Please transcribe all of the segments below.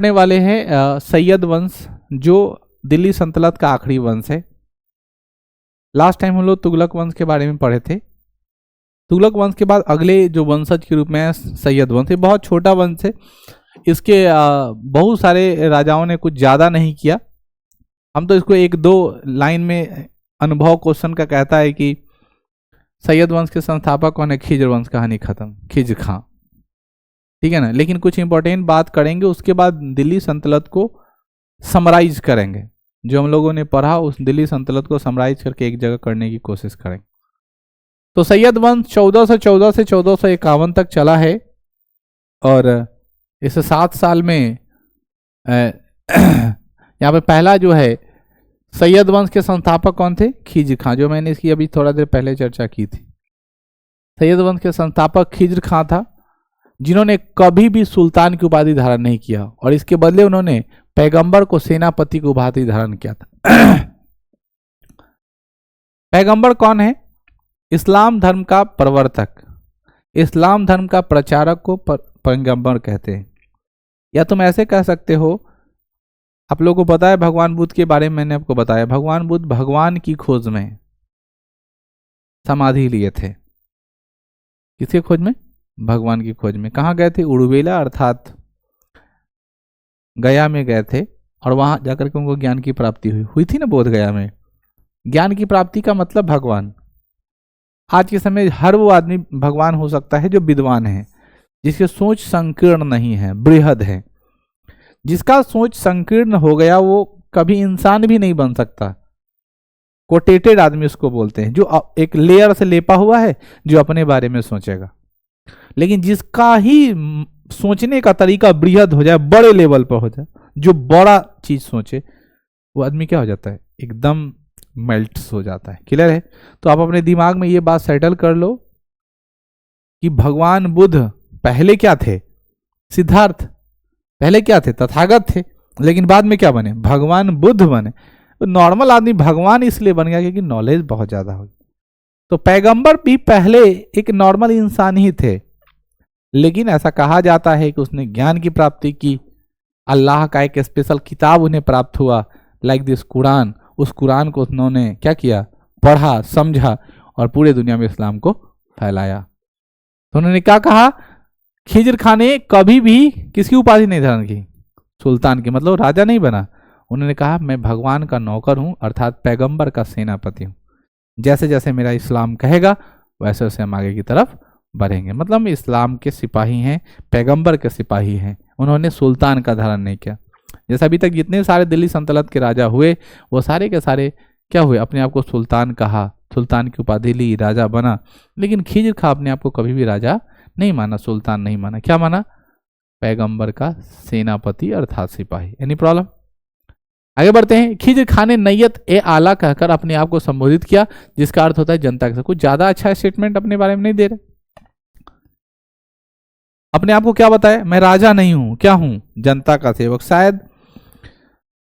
पढ़ने वाले हैं सैयद वंश, जो दिल्ली सल्तनत का आखिरी वंश है। लास्ट टाइम हम लोग तुगलक वंश के बारे में पढ़े थे। तुगलक वंश के बाद अगले जो वंशज के रूप में है सैयद वंश। ये बहुत छोटा वंश है, इसके बहुत सारे राजाओं ने कुछ ज़्यादा नहीं किया। हम तो इसको एक दो लाइन में अनुभव क्वेश्चन का कहता है कि सैयद वंश के संस्थापक कौन है, खिज्र वंश, कहानी खत्म, खिज्र खां, ठीक है ना। लेकिन कुछ इंपॉर्टेंट बात करेंगे, उसके बाद दिल्ली सल्तनत को समराइज करेंगे। जो हम लोगों ने पढ़ा उस दिल्ली सल्तनत को समराइज करके एक जगह करने की कोशिश करेंगे। तो सैयद वंश 1414 से 1451 तक चला है, और इस 7 साल में यहाँ पे पहला जो है सैयद वंश के संस्थापक कौन थे, खिज्र खां, जो मैंने इसकी अभी थोड़ा देर पहले चर्चा की थी। सैयद वंश के संस्थापक खिज्र खां था, जिन्होंने कभी भी सुल्तान की उपाधि धारण नहीं किया, और इसके बदले उन्होंने पैगंबर को सेनापति की उपाधि धारण किया था। पैगंबर कौन है, इस्लाम धर्म का प्रवर्तक, इस्लाम धर्म का प्रचारक को पैगंबर कहते हैं। या तुम ऐसे कह सकते हो, आप लोगों को पता है भगवान बुद्ध के बारे में मैंने आपको बताया, भगवान बुद्ध भगवान की खोज में समाधि लिए थे। किसके खोज में, भगवान की खोज में। कहाँ गए थे, उड़ुवेला अर्थात गया में गए थे, और वहां जाकर के उनको ज्ञान की प्राप्ति हुई थी ना, बोध गया में। ज्ञान की प्राप्ति का मतलब भगवान। आज के समय हर वो आदमी भगवान हो सकता है जो विद्वान है, जिसकी सोच संकीर्ण नहीं है, बृहद है। जिसका सोच संकीर्ण हो गया वो कभी इंसान भी नहीं बन सकता। कोटेटेड आदमी उसको बोलते हैं, जो एक लेयर से लेपा हुआ है, जो अपने बारे में सोचेगा। लेकिन जिसका ही सोचने का तरीका बृहद हो जाए, बड़े लेवल पर हो जाए, जो बड़ा चीज सोचे, वो आदमी क्या हो जाता है, एकदम मेल्ट्स हो जाता है। क्लियर है। तो आप अपने दिमाग में ये बात सेटल कर लो कि भगवान बुद्ध पहले क्या थे, सिद्धार्थ पहले क्या थे, तथागत थे, लेकिन बाद में क्या बने, भगवान बुद्ध बने। तो नॉर्मल आदमी भगवान इसलिए बन गया क्योंकि नॉलेज बहुत ज्यादा हो गई। तो पैगंबर भी पहले एक नॉर्मल इंसान ही थे, लेकिन ऐसा कहा जाता है कि उसने ज्ञान की प्राप्ति की, अल्लाह का एक स्पेशल किताब उन्हें प्राप्त हुआ, लाइक दिस कुरान। उस कुरान को उन्होंने क्या किया, पढ़ा, समझा, और पूरे दुनिया में इस्लाम को फैलाया। तो उन्होंने क्या कहा, खिज्र खां ने कभी भी किसकी उपाधि नहीं धारण की, सुल्तान की, मतलब राजा नहीं बना। उन्होंने कहा मैं भगवान का नौकर हूं, अर्थात पैगंबर का सेनापति हूं। जैसे जैसे मेरा इस्लाम कहेगा वैसे वैसे हम आगे की तरफ बढ़ेंगे। मतलब हम इस्लाम के सिपाही हैं, पैगंबर के सिपाही हैं। उन्होंने सुल्तान का धारण नहीं किया। जैसे अभी तक जितने सारे दिल्ली सल्तनत के राजा हुए, वो सारे के सारे क्या हुए, अपने आप को सुल्तान कहा, सुल्तान की उपाधि ली, राजा बना। लेकिन खिज्र खां अपने आप को कभी भी राजा नहीं माना, सुल्तान नहीं माना। क्या माना, पैगंबर का सेनापति अर्थात सिपाही। Any problem. आगे बढ़ते हैं। खिज्र खां ने नैयत ए आला कहकर अपने आप को संबोधित किया, जिसका अर्थ होता है जनता के साथ। कुछ ज्यादा अच्छा स्टेटमेंट अपने बारे में नहीं दे रहे, अपने आप को क्या बताया, मैं राजा नहीं हूं, क्या हूं, जनता का सेवक। शायद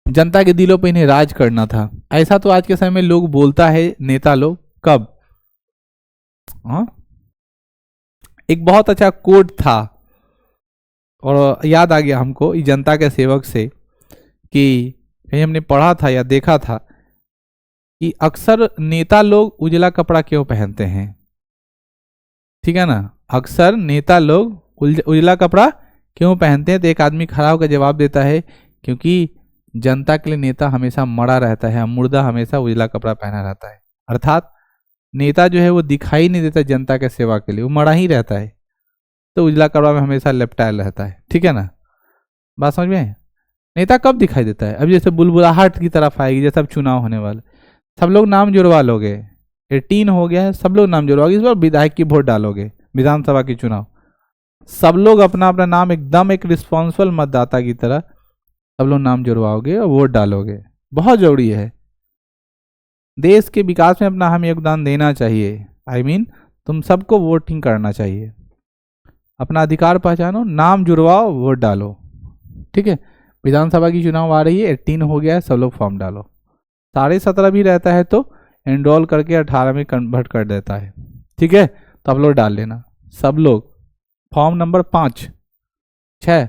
जनता के दिलों पे इन्हें राज करना था। ऐसा तो आज के समय में लोग बोलता है, नेता लोग। कब, हाँ, एक बहुत अच्छा कोट था और याद आ गया हमको इस जनता के सेवक से, कि कहीं हमने पढ़ा था या देखा था कि अक्सर नेता लोग उजला कपड़ा क्यों पहनते हैं, ठीक है ना। अक्सर नेता लोग उजला कपड़ा क्यों पहनते हैं। तो एक आदमी खड़ा होकर जवाब देता है, क्योंकि जनता के लिए नेता हमेशा मरा रहता है, मुर्दा हमेशा उजला कपड़ा पहना रहता है। अर्थात नेता जो है वो दिखाई नहीं देता जनता के सेवा के लिए, वो मरा ही रहता है, तो उजला कपड़ा में हमेशा लिपटाया रहता है, ठीक है ना। बात समझ में। नेता कब दिखाई देता है, अब जैसे बुलबुलाहट की तरफ आएगी, जैसे अब चुनाव होने वाले, सब लोग नाम जुड़वा लोगे, 18 हो गया है, सब लोग नाम जुड़वाओगे। इस बार विधायक की वोट डालोगे, विधानसभा की चुनाव, सब लोग अपना अपना नाम एकदम एक रिस्पॉन्सिबल मतदाता की तरह सब लोग नाम जुड़वाओगे और वोट डालोगे। बहुत जरूरी है, देश के विकास में अपना हम योगदान देना चाहिए। I mean, तुम सबको वोटिंग करना चाहिए, अपना अधिकार पहचानो, नाम जुड़वाओ, वोट डालो, ठीक है। विधानसभा की चुनाव आ रही है, 18 हो गया है, सब लोग फॉर्म डालो। 17.5 भी रहता है तो एनरोल करके 18 में कन्वर्ट कर देता है, ठीक है। तो आप लोग डाल लेना, सब लोग। फॉर्म नंबर 5, 6,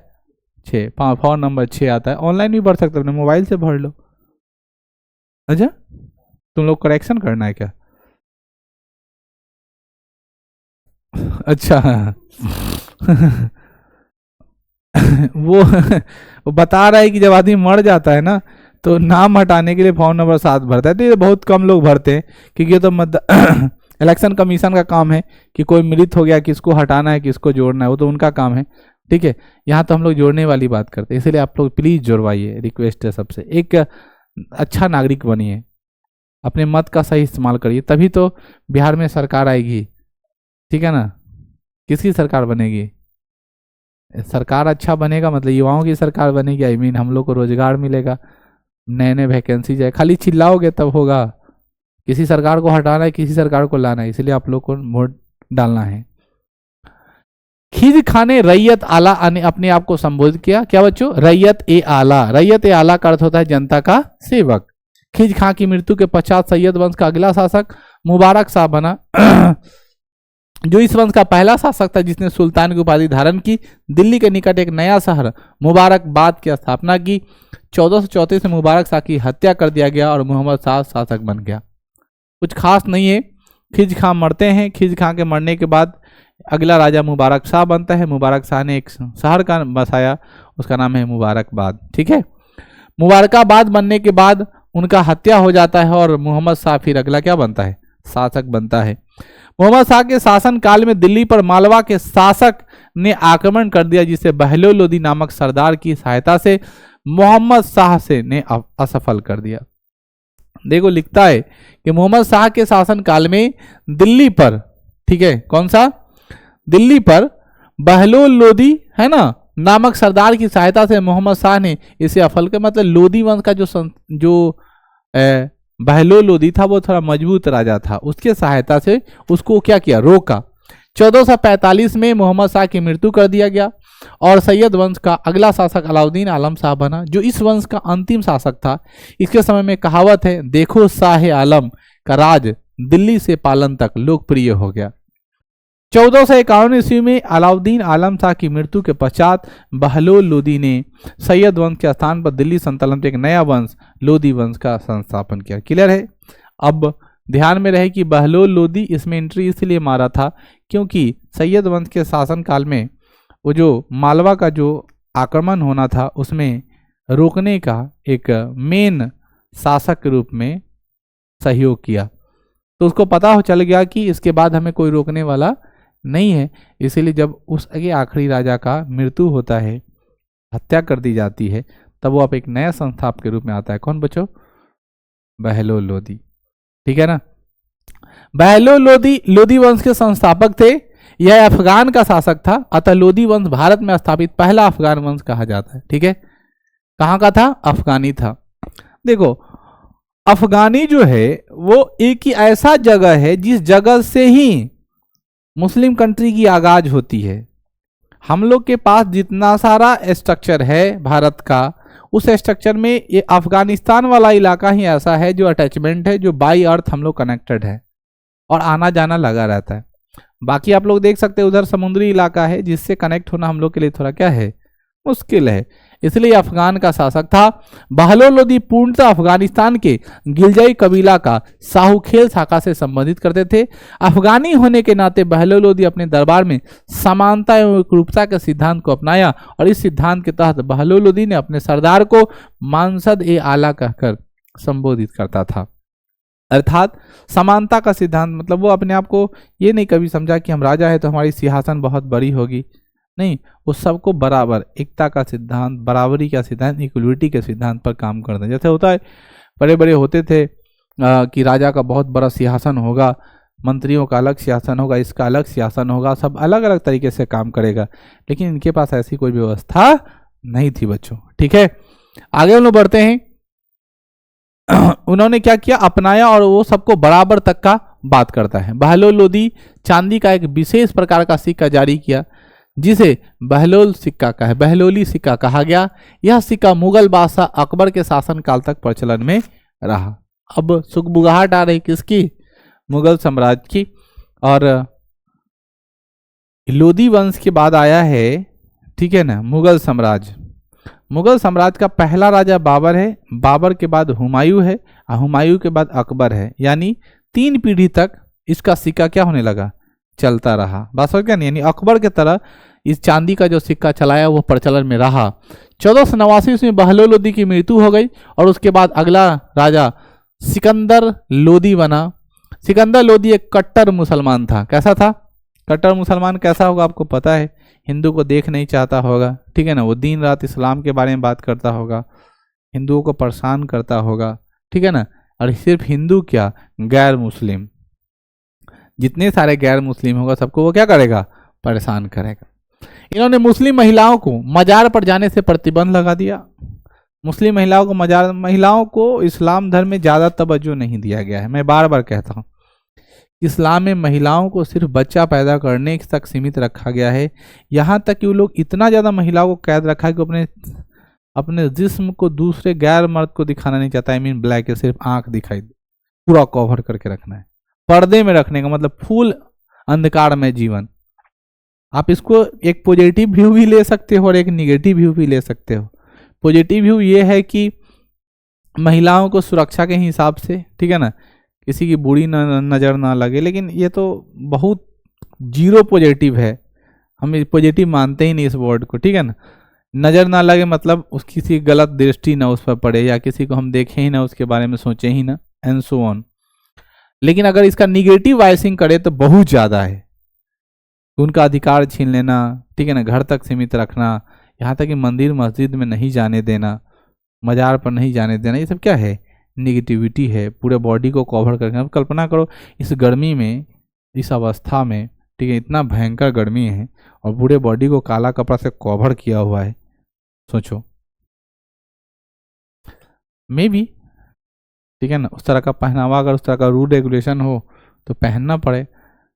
6, फॉर्म नंबर 6 आता है। ऑनलाइन भी भर सकते हो, अपने मोबाइल से भर लो। अच्छा, तुम लोग करेक्शन करना है क्या? अच्छा वो बता रहा है कि जब आदमी मर जाता है ना तो नाम हटाने के लिए फॉर्म नंबर 7 भरता है। तो ये बहुत कम लोग भरते हैं, क्योंकि ये तो इलेक्शन कमीशन का काम है कि कोई मृत हो गया किसको हटाना है किसको जोड़ना है, वो तो उनका काम है। ठीक है, यहाँ तो हम लोग जोड़ने वाली बात करते हैं, इसलिए आप लोग प्लीज जोड़वाइए, रिक्वेस्ट है सबसे। एक अच्छा नागरिक बनिए, अपने मत का सही इस्तेमाल करिए, तभी तो बिहार में सरकार आएगी। ठीक है ना? किसकी सरकार बनेगी? सरकार अच्छा बनेगा मतलब युवाओं की सरकार बनेगी। आई मीन हम लोग को रोजगार मिलेगा, नए नए वैकेंसी जाए। खाली चिल्लाओगे तब होगा? किसी सरकार को हटाना है, किसी सरकार को लाना है, इसलिए आप लोग को वोट डालना है। खिज खाने रैयत आला ने अपने आप को संबोधित किया। क्या बच्चों? रैयत ए आला। रैयत ए आला का अर्थ होता है जनता का सेवक। खिज खां की मृत्यु के पश्चात सैयद वंश का अगला शासक मुबारक शाह बना, जो इस वंश का पहला शासक था जिसने सुल्तान की उपाधि धारण की। दिल्ली के निकट एक नया शहर मुबारकबाद की स्थापना की। 1434 में मुबारक शाह की हत्या कर दिया गया और मोहम्मद शाह शासक बन गया। कुछ खास नहीं है। खिज खां मरते हैं, खिज खां के मरने के बाद अगला राजा मुबारक शाह बनता है। मुबारक शाह ने एक शहर का बसाया, उसका नाम है मुबारकबाद। ठीक है, मुबारकाबाद बनने के बाद उनका हत्या हो जाता है और मोहम्मद शाह फिर अगला क्या बनता है? शासक बनता है। मोहम्मद शाह के शासन काल में दिल्ली पर मालवा के शासक ने आक्रमण कर दिया, जिसे बहलोल लोदी नामक सरदार की सहायता से मोहम्मद शाह से ने असफल कर दिया। देखो लिखता है कि मोहम्मद शाह के शासन काल में दिल्ली पर, ठीक है, कौन सा? दिल्ली पर बहलोल लोदी है ना नामक सरदार की सहायता से मोहम्मद शाह ने इसे असफल कर, मतलब लोदी वंश का जो बहलोल लोदी था वो थोड़ा मजबूत राजा था, उसके सहायता से उसको क्या किया? रोका। 1445 में मोहम्मद शाह की मृत्यु कर दिया गया और सैयद वंश का अगला शासक अलाउद्दीन आलम शाह बना, जो इस वंश का अंतिम शासक था। इसके समय में कहावत है, देखो शाह आलम का राज दिल्ली से पालन तक लोकप्रिय हो गया। 1451 ईस्वी में अलाउद्दीन आलम शाह की मृत्यु के पश्चात बहलोल लोदी ने सैयद वंश के स्थान पर दिल्ली सल्तनत एक नया वंश लोदी वंश का संस्थापन किया। क्लियर है? अब ध्यान में रहे कि बहलोल लोदी इसमें एंट्री इसलिए मारा था क्योंकि सैयद वंश के शासन काल में वो जो मालवा का जो आक्रमण होना था उसमें रोकने का एक मेन शासक के रूप में सहयोग किया। तो उसको पता हो चल गया कि इसके बाद हमें कोई रोकने वाला नहीं है, इसीलिए जब उस आखिरी राजा का मृत्यु होता है, हत्या कर दी जाती है, तब वो आप एक नया संस्थापक के रूप में आता है। कौन बच्चों? बहलोल लोदी। ठीक है ना? बहलोल लोदी लोदी वंश के संस्थापक थे। यह अफगान का शासक था, अतः लोदी वंश भारत में स्थापित पहला अफगान वंश कहा जाता है। ठीक है, कहाँ का था? अफगानी था। देखो अफगानी जो है वो एक ही ऐसा जगह है जिस जगह से ही मुस्लिम कंट्री की आगाज होती है। हम लोग के पास जितना सारा स्ट्रक्चर है भारत का, उस स्ट्रक्चर में ये अफगानिस्तान वाला इलाका ही ऐसा है जो अटैचमेंट है, जो बाई अर्थ हम लोग कनेक्टेड है और आना जाना लगा रहता है। बाकी आप लोग देख सकते हैं उधर समुद्री इलाका है जिससे कनेक्ट होना हम लोग के लिए थोड़ा क्या है? मुश्किल है, इसलिए अफगान का शासक था। बहलोल लोदी पूर्णतः अफगानिस्तान के गिलजई कबीला का साहूखेल शाखा से संबंधित करते थे। अफगानी होने के नाते बहलोल लोदी अपने दरबार में समानता एवं एकरूपता के सिद्धांत को अपनाया और इस सिद्धांत के तहत बहलोल लोदी ने अपने सरदार को मानसद ए आला कहकर संबोधित करता था। अर्थात समानता का सिद्धांत मतलब वो अपने आप को ये नहीं कभी समझा कि हम राजा है तो हमारी सिंहासन बहुत बड़ी होगी, नहीं, वो सबको बराबर, एकता का सिद्धांत, बराबरी का सिद्धांत, इक्वलिटी के सिद्धांत पर काम करते हैं। जैसे होता है बड़े बड़े होते थे कि राजा का बहुत बड़ा सिंहासन होगा, मंत्रियों का अलग सिंहासन होगा, इसका अलग सिंहासन होगा, सब अलग अलग तरीके से काम करेगा, लेकिन इनके पास ऐसी कोई व्यवस्था नहीं थी बच्चों। ठीक है, आगे हम लोग बढ़ते हैं। उन्होंने क्या किया? अपनाया और वो सबको बराबर तक का बात करता है। बहलोल लोदी चांदी का एक विशेष प्रकार का सिक्का जारी किया जिसे बहलोल सिक्का का है, बहलोली सिक्का कहा गया। यह सिक्का मुगल बादशाह अकबर के शासन काल तक प्रचलन में रहा। अब सुगबुगाहट आ रही किसकी? मुगल साम्राज्य की। और लोदी वंश के बाद आया है, ठीक है ना, मुगल साम्राज्य। मुगल साम्राज्य का पहला राजा बाबर है, बाबर के बाद हुमायूं है, और हुमायूं के बाद अकबर है। यानी 3 पीढ़ी तक इसका सिक्का क्या होने लगा, चलता रहा। बात समझ गया नहीं, यानी अकबर के तरह इस चांदी का जो सिक्का चलाया वो प्रचलन में रहा। 1489 में बहलोल लोदी की मृत्यु हो गई और उसके बाद अगला राजा सिकंदर लोदी बना। सिकंदर लोदी एक कट्टर मुसलमान था। कैसा था? कट्टर मुसलमान कैसा होगा आपको पता है, हिंदू को देख नहीं चाहता होगा, ठीक है ना, वो दिन रात इस्लाम के बारे में बात करता होगा, हिंदुओं को परेशान करता होगा, ठीक है ना। और सिर्फ हिंदू क्या, गैर मुस्लिम, जितने सारे गैर मुस्लिम होगा सबको वो क्या करेगा, परेशान करेगा। इन्होंने मुस्लिम महिलाओं को मजार पर जाने से प्रतिबंध लगा दिया। मुस्लिम महिलाओं को इस्लाम धर्म में ज़्यादा तवज्जो नहीं दिया गया है। मैं बार बार कहता हूँ, इस्लाम में महिलाओं को सिर्फ बच्चा पैदा करने तक सीमित रखा गया है। यहाँ तक कि वो लोग इतना ज़्यादा महिलाओं को कैद रखा है कि अपने जिस्म को दूसरे गैर मर्द को दिखाना नहीं चाहता। आई मीन ब्लैक है, सिर्फ आंख दिखाई दे, पूरा कवर करके रखना है, पर्दे में रखने का मतलब फुल अंधकार में जीवन। आप इसको एक पॉजिटिव व्यू भी ले सकते हो और एक निगेटिव व्यू भी ले सकते हो। पॉजिटिव व्यू ये है कि महिलाओं को सुरक्षा के हिसाब से, ठीक है ना, किसी की बुरी नज़र ना लगे, लेकिन ये तो बहुत जीरो पॉजिटिव है। हम पॉजिटिव मानते ही नहीं इस वर्ड को, ठीक है ना। नज़र ना लगे मतलब किसी गलत दृष्टि ना उस पर पड़े, या किसी को हम देखें ही ना, उसके बारे में सोचें ही ना, एंड सो ऑन। लेकिन अगर इसका निगेटिव वाइसिंग करे तो बहुत ज़्यादा है। उनका अधिकार छीन लेना, ठीक है ना, घर तक सीमित रखना, यहाँ तक कि मंदिर मस्जिद में नहीं जाने देना, मजार पर नहीं जाने देना, ये सब क्या है, निगेटिविटी है। पूरे बॉडी को कवर करके, अब कल्पना करो इस गर्मी में, इस अवस्था में, ठीक है, इतना भयंकर गर्मी है और पूरे बॉडी को काला कपड़ा से कवर किया हुआ है। सोचो, मे भी, ठीक है ना, उस तरह का पहनावा, अगर उस तरह का रूल रेगुलेशन हो तो पहनना पड़े।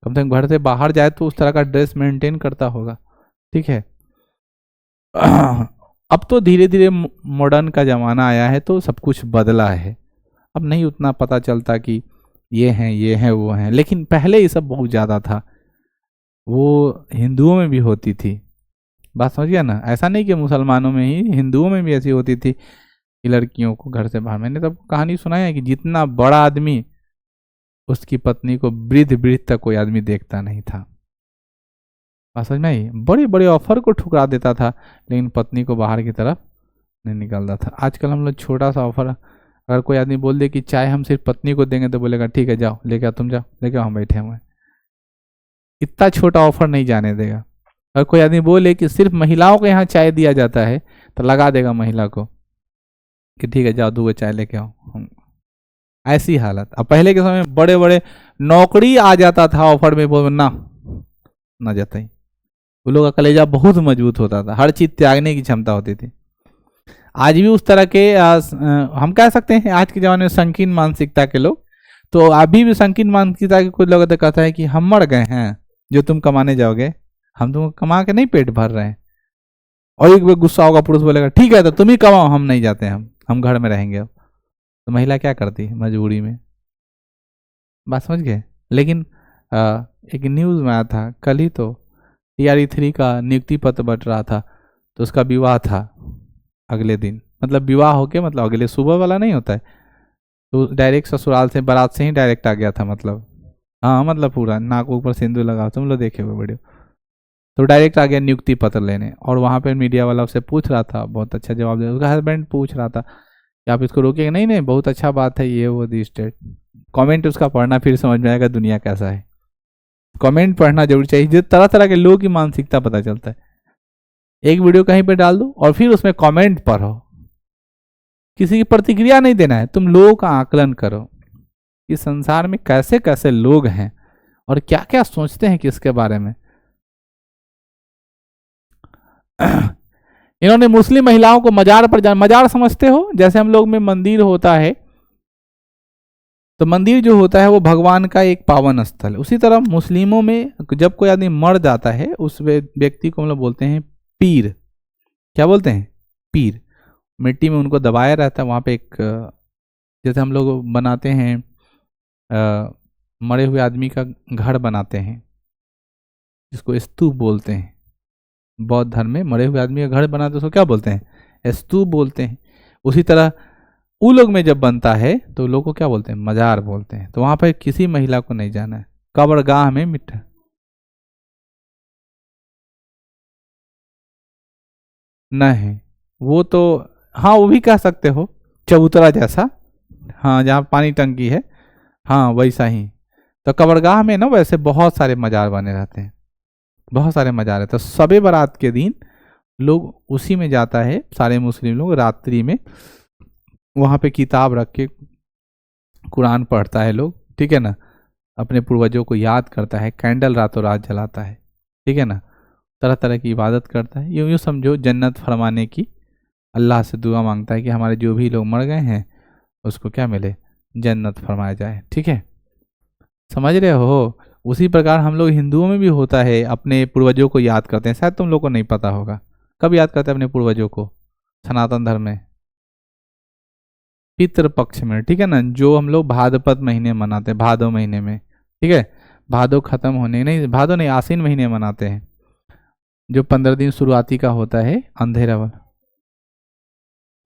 कम से कम घर से बाहर जाए तो उस तरह का ड्रेस मेंटेन करता होगा, ठीक है। अब तो धीरे धीरे मॉडर्न का ज़माना आया है तो सब कुछ बदला है। अब नहीं उतना पता चलता कि ये हैं वो हैं, लेकिन पहले ये सब बहुत ज़्यादा था। वो हिंदुओं में भी होती थी, बात समझ गया ना। ऐसा नहीं कि मुसलमानों में ही, हिंदुओं में भी ऐसी होती थी कि लड़कियों को घर से बाहर। मैंने तब कहानी सुनाया है कि जितना बड़ा आदमी, उसकी पत्नी को वृद्ध तक कोई आदमी देखता नहीं था। बात समझ में आई। बड़े बड़े ऑफर को ठुकरा देता था, लेकिन पत्नी को बाहर की तरफ नहीं निकलता था। आजकल हम लोग छोटा सा ऑफर, अगर कोई आदमी बोल दे कि चाय हम सिर्फ पत्नी को देंगे, तो बोलेगा ठीक है जाओ लेके आओ, तुम जाओ लेके आओ, हम बैठे हुए। इतना छोटा ऑफर नहीं जाने देगा। अगर कोई आदमी बोले कि सिर्फ महिलाओं को यहाँ चाय दिया जाता है, तो लगा देगा महिला को कि ठीक है जाओ 2 चाय लेके आओ। ऐसी हालत। अब पहले के समय में बड़े बड़े नौकरी आ जाता था ऑफर में, बोल ना जाता ही। वो लोग का कलेजा बहुत मजबूत होता था, हर चीज त्यागने की क्षमता होती थी। आज भी उस तरह के हम कह सकते हैं आज के ज़माने में संकीर्ण मानसिकता के लोग, तो अभी भी संकीर्ण मानसिकता के कुछ लोग तो कहता है कि हम मर गए हैं, जो तुम कमाने जाओगे, हम तुम कमा के नहीं पेट भर रहे हैं। और एक बार गुस्सा होगा, पुरुष बोलेगा ठीक है तो तुम ही कमाओ, हम नहीं जाते, हम घर में रहेंगे। तो महिला क्या करती है मजबूरी में, बात समझ गए। लेकिन एक न्यूज़ में आया था कल ही, तो TRE3 का नियुक्ति पत्र बट रहा था, तो उसका विवाह था अगले दिन। मतलब विवाह होके मतलब अगले सुबह वाला नहीं होता है, तो डायरेक्ट ससुराल से, बारात से ही डायरेक्ट आ गया था। मतलब हाँ, मतलब पूरा नाक ऊपर सिंदूर लगा, तुम लोग देखे हुए वीडियो। तो डायरेक्ट आ गया नियुक्ति पत्र लेने, और वहाँ पे मीडिया वाला उससे पूछ रहा था, बहुत अच्छा जवाब दे। उसका हस्बैंड पूछ रहा था कि आप इसको रोकेंगे, नहीं बहुत अच्छा बात है ये वो दी स्टेट। कमेंट उसका पढ़ना, फिर समझ में आएगा दुनिया कैसा है। कमेंट पढ़ना जरूर चाहिए, जो तरह तरह के लोगों की मानसिकता पता चलता है। एक वीडियो कहीं पे डाल दो और फिर उसमें कमेंट पढ़ो, किसी की प्रतिक्रिया नहीं देना है, तुम लोगों का आकलन करो इस संसार में कैसे कैसे लोग हैं और क्या क्या सोचते हैं किसके बारे में। इन्होंने मुस्लिम महिलाओं को मजार पर मजार समझते हो, जैसे हम लोग में मंदिर होता है, तो मंदिर जो होता है वो भगवान का एक पावन स्थल है। उसी तरह मुस्लिमों में जब कोई आदमी मर जाता है, उस व्यक्ति को हम लोग बोलते हैं पीर। क्या बोलते हैं? पीर। मिट्टी में उनको दबाया रहता है, वहाँ पे एक जैसे हम लोग बनाते हैं मरे हुए आदमी का घर बनाते हैं, जिसको स्तूप बोलते हैं। बौद्ध धर्म में मरे हुए आदमी का घर बनाते हैं, उसको क्या बोलते हैं? स्तूप बोलते हैं। उसी तरह उ लोग में जब बनता है तो लोग को क्या बोलते हैं, मजार बोलते हैं। तो वहां पर किसी महिला को नहीं जाना है। कब्रगाह में मिट्टी, नहीं वो तो, हाँ वो भी कह सकते हो, चबूतरा जैसा, हाँ जहाँ पानी टंकी है, हाँ वैसा ही। तो कब्रगाह में ना वैसे बहुत सारे मजार बने रहते हैं, बहुत सारे मजार है। तो सबे बारात के दिन लोग उसी में जाता है, सारे मुस्लिम लोग रात्रि में वहाँ पे किताब रख के कुरान पढ़ता है लोग, ठीक है ना, अपने पूर्वजों को याद करता है, कैंडल रातों रात जलाता है, ठीक है ना, तरह तरह की इबादत करता है। यूँ यूँ समझो जन्नत फरमाने की अल्लाह से दुआ मांगता है कि हमारे जो भी लोग मर गए हैं उसको क्या मिले, जन्नत फरमाया जाए, ठीक है, समझ रहे हो। उसी प्रकार हम लोग हिंदुओं में भी होता है, अपने पूर्वजों को याद करते हैं। शायद तुम लोग को नहीं पता होगा, कब याद करते हैं अपने पूर्वजों को सनातन धर्म में, पितृ पक्ष में, ठीक है ना, जो हम लोग भाद्रपद महीने मनाते हैं, भादो महीने में, ठीक है, भादो खत्म होने, नहीं भादो नहीं, आसीन महीने मनाते हैं, जो 15 दिन शुरुआती का होता है अंधेरा वाला।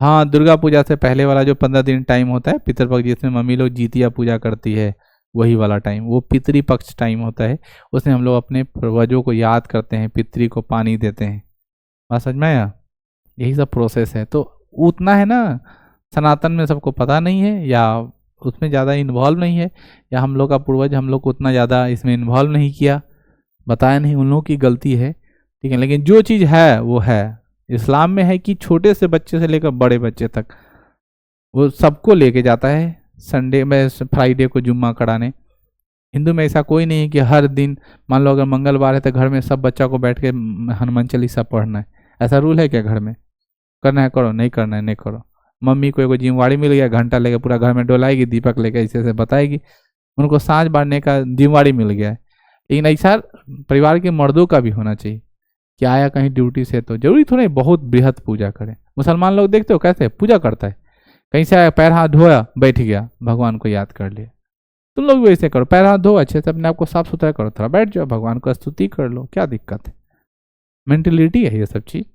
हाँ दुर्गा पूजा से पहले वाला जो 15 दिन टाइम होता है पितृपक्ष, जिसमें मम्मी लोग जीतिया पूजा करती है, वही वाला टाइम वो पितृपक्ष टाइम होता है। उसमें हम लोग अपने पूर्वजों को याद करते हैं, पितृ को पानी देते हैं। बात समझ में आया, यही सब प्रोसेस है। तो उतना है ना, सनातन में सबको पता नहीं है, या उसमें ज़्यादा इन्वॉल्व नहीं है, या हम लोग का पूर्वज हम लोग को उतना ज़्यादा इसमें इन्वॉल्व नहीं किया, बताया नहीं, उन लोगों की गलती है, ठीक है। लेकिन जो चीज़ है वो है, इस्लाम में है कि छोटे से बच्चे से लेकर बड़े बच्चे तक वो सबको लेके जाता है संडे में, फ्राइडे को जुम्मा कराने। हिंदू में ऐसा कोई नहीं है कि हर दिन, मान लो अगर मंगलवार है तो घर में सब बच्चा को बैठ के हनुमान चालीसा पढ़ना है, ऐसा रूल है क्या घर में? करना है करो, नहीं करना है नहीं करो। मम्मी को एगो जिम्मेवारी मिल गया, घंटा लेके पूरा घर में डोलाएगी, दीपक लेके ऐसे ऐसे बताएगी, उनको सांझ बांधने का जिम्मेवारी मिल गया है। लेकिन ऐसा परिवार के मर्दों का भी होना चाहिए कि आया कहीं ड्यूटी से तो जरूरी थोड़ा बहुत बृहद पूजा करे। मुसलमान लोग देखते हो कैसे पूजा करता है, कहीं से आया पैर हाथ धोया बैठ गया, भगवान को याद कर लिया। तुम लोग भी ऐसे करो, पैर हाथ धो अच्छे से, अपने आप को साफ सुथरा करो, थोड़ा बैठ जाओ, भगवान को स्तुति कर लो, क्या दिक्कत है। मेंटेलिटी है ये सब चीज।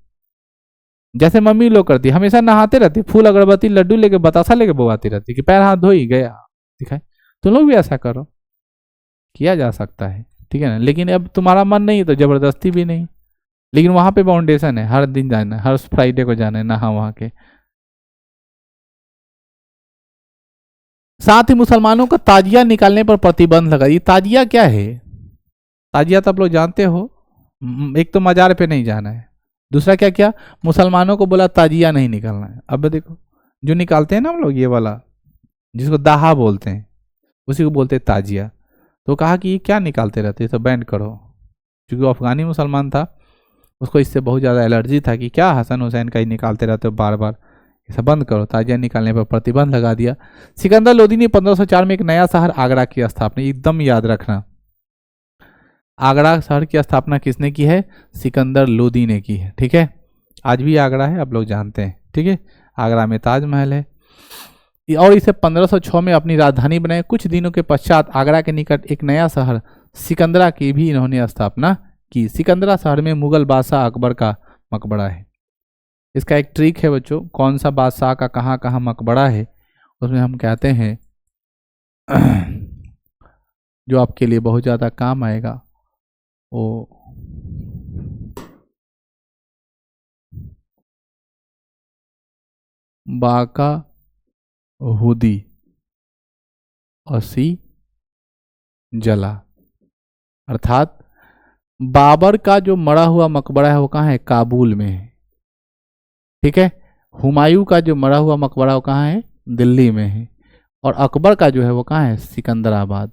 जैसे मम्मी लोग करती है, हमेशा नहाते रहती, फूल अगरबत्ती लड्डू लेके बतासा लेके बोआती रहती कि पैर हाथ धोई गया दिखाए। तुम लोग भी ऐसा करो, किया जा सकता है, ठीक है ना। लेकिन अब तुम्हारा मन नहीं है तो जबरदस्ती भी नहीं, लेकिन वहां पे बाउंडेशन है, हर दिन जाना है, हर फ्राइडे को जाना है नहा वहां के। साथ ही मुसलमानों का ताजिया निकालने पर प्रतिबंध लगा। ये ताजिया क्या है? ताजिया तो आप लोग जानते हो, एक तो मजार पे नहीं जाना है, दूसरा क्या क्या मुसलमानों को बोला ताजिया नहीं निकालना है। अब देखो जो निकालते हैं ना हम लोग ये वाला, जिसको दाहा बोलते हैं, उसी को बोलते हैं ताजिया। तो कहा कि ये क्या निकालते रहते हैं, तो बैंड करो। क्योंकि वो अफगानी मुसलमान था, उसको इससे बहुत ज़्यादा एलर्जी था कि क्या हसन हुसैन का ही निकालते रहते हो बार बार, इसे बंद करो। ताजिया निकालने पर प्रतिबंध लगा दिया। सिकंदर लोदी ने 1504 में एक नया शहर आगरा की स्थापना, एकदम याद रखना, आगरा शहर की स्थापना किसने की है? सिकंदर लोदी ने की है, ठीक है। आज भी आगरा है, आप लोग जानते हैं, ठीक है। आगरा में ताजमहल है, और इसे 1506 में अपनी राजधानी बनाए। कुछ दिनों के पश्चात आगरा के निकट एक नया शहर सिकंदरा की भी इन्होंने स्थापना की। सिकंदरा शहर में मुगल बादशाह अकबर का मकबरा है। इसका एक ट्रिक है बच्चों, कौन सा बादशाह का कहाँ कहाँ मकबरा है, उसमें हम कहते हैं जो आपके लिए बहुत ज़्यादा काम आएगा, वो बाका हुदी असी जला, अर्थात बाबर का जो मरा हुआ मकबरा है वो कहाँ है? काबुल में है, ठीक है। हुमायूं का जो मरा हुआ मकबरा वो कहाँ है? दिल्ली में है। और अकबर का जो है वो कहाँ है? सिकंदराबाद।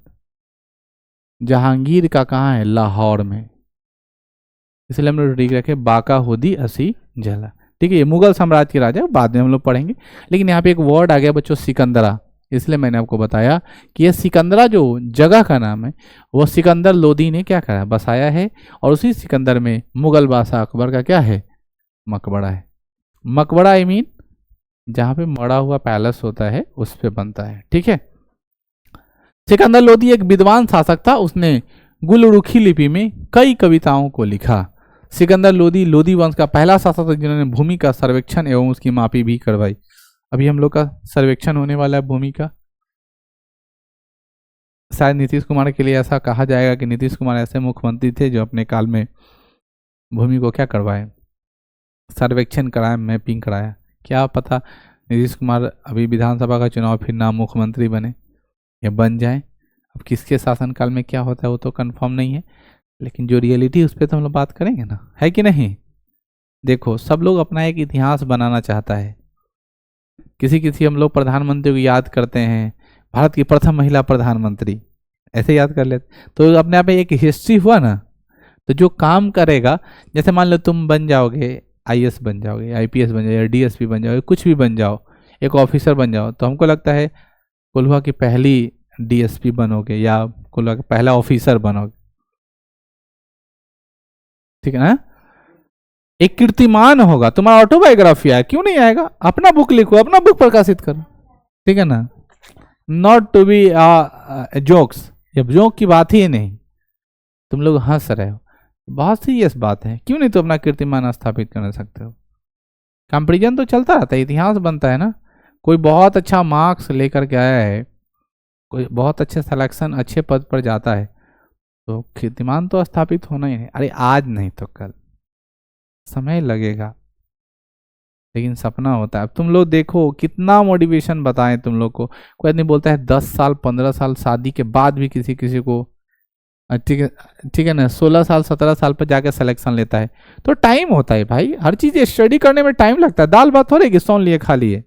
जहांगीर का कहाँ है? लाहौर में। इसलिए हम लोग ठीक रखे बाका हुदी असी जला, ठीक है। ये मुगल साम्राज्य के राजा, बाद में हम लोग पढ़ेंगे। लेकिन यहाँ पे एक वर्ड आ गया बच्चों सिकंदरा, इसलिए मैंने आपको बताया कि ये सिकंदरा जो जगह का नाम है वो सिकंदर लोदी ने क्या करा? बसाया है। और उसी सिकंदर में मुगल बादशाह अकबर का क्या है? मकबरा है। मकबरा आई मीन जहाँ पे मरा हुआ पैलेस होता है उस पे बनता है, ठीक है। सिकंदर लोदी एक विद्वान शासक था, उसने गुलरुखी लिपि में कई कविताओं को लिखा। सिकंदर लोदी लोदी वंश का पहला शासक था जिन्होंने भूमि का सर्वेक्षण एवं उसकी मापी भी करवाई। अभी हम लोग का सर्वेक्षण होने वाला है भूमि का। शायद नीतीश कुमार के लिए ऐसा कहा जाएगा कि नीतीश कुमार ऐसे मुख्यमंत्री थे जो अपने काल में भूमि को क्या करवाए, सर्वेक्षण कराया, मैपिंग कराया। क्या पता नीतीश कुमार अभी विधानसभा का चुनाव फिर ना मुख्यमंत्री बने या बन जाए। अब किसके शासनकाल में क्या होता है वो तो कंफर्म नहीं है, लेकिन जो रियलिटी उस पर तो हम लोग बात करेंगे ना, है कि नहीं। देखो सब लोग अपना एक इतिहास बनाना चाहता है। किसी किसी हम लोग प्रधानमंत्री को याद करते हैं, भारत की प्रथम महिला प्रधानमंत्री ऐसे याद कर लेते, तो अपने आप में एक हिस्ट्री हुआ ना। तो जो काम करेगा, जैसे मान लो तुम बन जाओगे, आईएएस बन जाओगे, आईपीएस बन जाओगे, डीएसपी बन जाओगे, कुछ भी बन जाओ, एक ऑफिसर बन जाओ, तो हमको लगता है कोल्हुआ की पहली डीएसपी बनोगे या कोल्हुआ का पहला ऑफिसर बनोगे, ठीक है ना। एक कीर्तिमान होगा, तुम्हारा ऑटोबायोग्राफी आया, क्यों नहीं आएगा, अपना बुक लिखो, अपना बुक प्रकाशित करो, ठीक है ना। नॉट टू बी जोक्स, जब जोक की बात ही नहीं, तुम लोग हंस रहे हो, बहुत सीरियस बात है, क्यों नहीं तो अपना कीर्तिमान स्थापित कर सकते हो। कंपेरिजन तो चलता रहता है, इतिहास बनता है ना। कोई बहुत अच्छा मार्क्स लेकर के आया है, कोई बहुत अच्छे सिलेक्शन अच्छे पद पर जाता है, तो कीर्तिमान तो स्थापित होना ही है। अरे आज नहीं तो कल, समय लगेगा, लेकिन सपना होता है। अब तुम लोग देखो कितना मोटिवेशन बताएं तुम लोग को। कोई आदमी बोलता है 10 साल 15 साल शादी के बाद भी किसी किसी को, ठीक है ना, 16 साल 17 साल पर जाकर सिलेक्शन लेता है। तो टाइम होता है भाई, हर चीज स्टडी करने में टाइम लगता है। दाल भात हो रही कि सौन लिए खा लिए।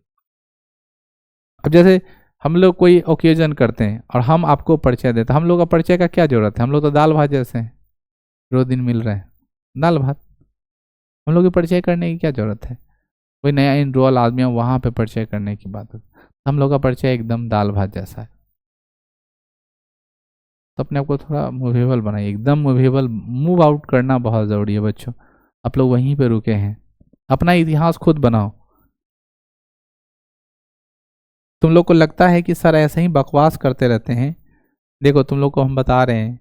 अब जैसे हम लोग कोई ओकेजन करते हैं और हम आपको परिचय देते हैं, हम लोग का परिचय का क्या जरूरत है, हम लोग तो दाल भात जैसे हैं, रोज दिन मिल रहे हैं दाल भात, हम लोग की परिचय करने की क्या जरूरत है। कोई नया इनरोल आदमी है वहां पे परिचय करने की बात है, हम लोग का परिचय एकदम दाल भात जैसा है। तो अपने आप को थोड़ा मूवेबल बनाइए, एकदम मूवेबल, मूव आउट करना बहुत ज़रूरी है बच्चों। आप लोग वहीं पे रुके हैं, अपना इतिहास खुद बनाओ। तुम लोग को लगता है कि सर ऐसे ही बकवास करते रहते हैं, देखो तुम लोग को हम बता रहे हैं,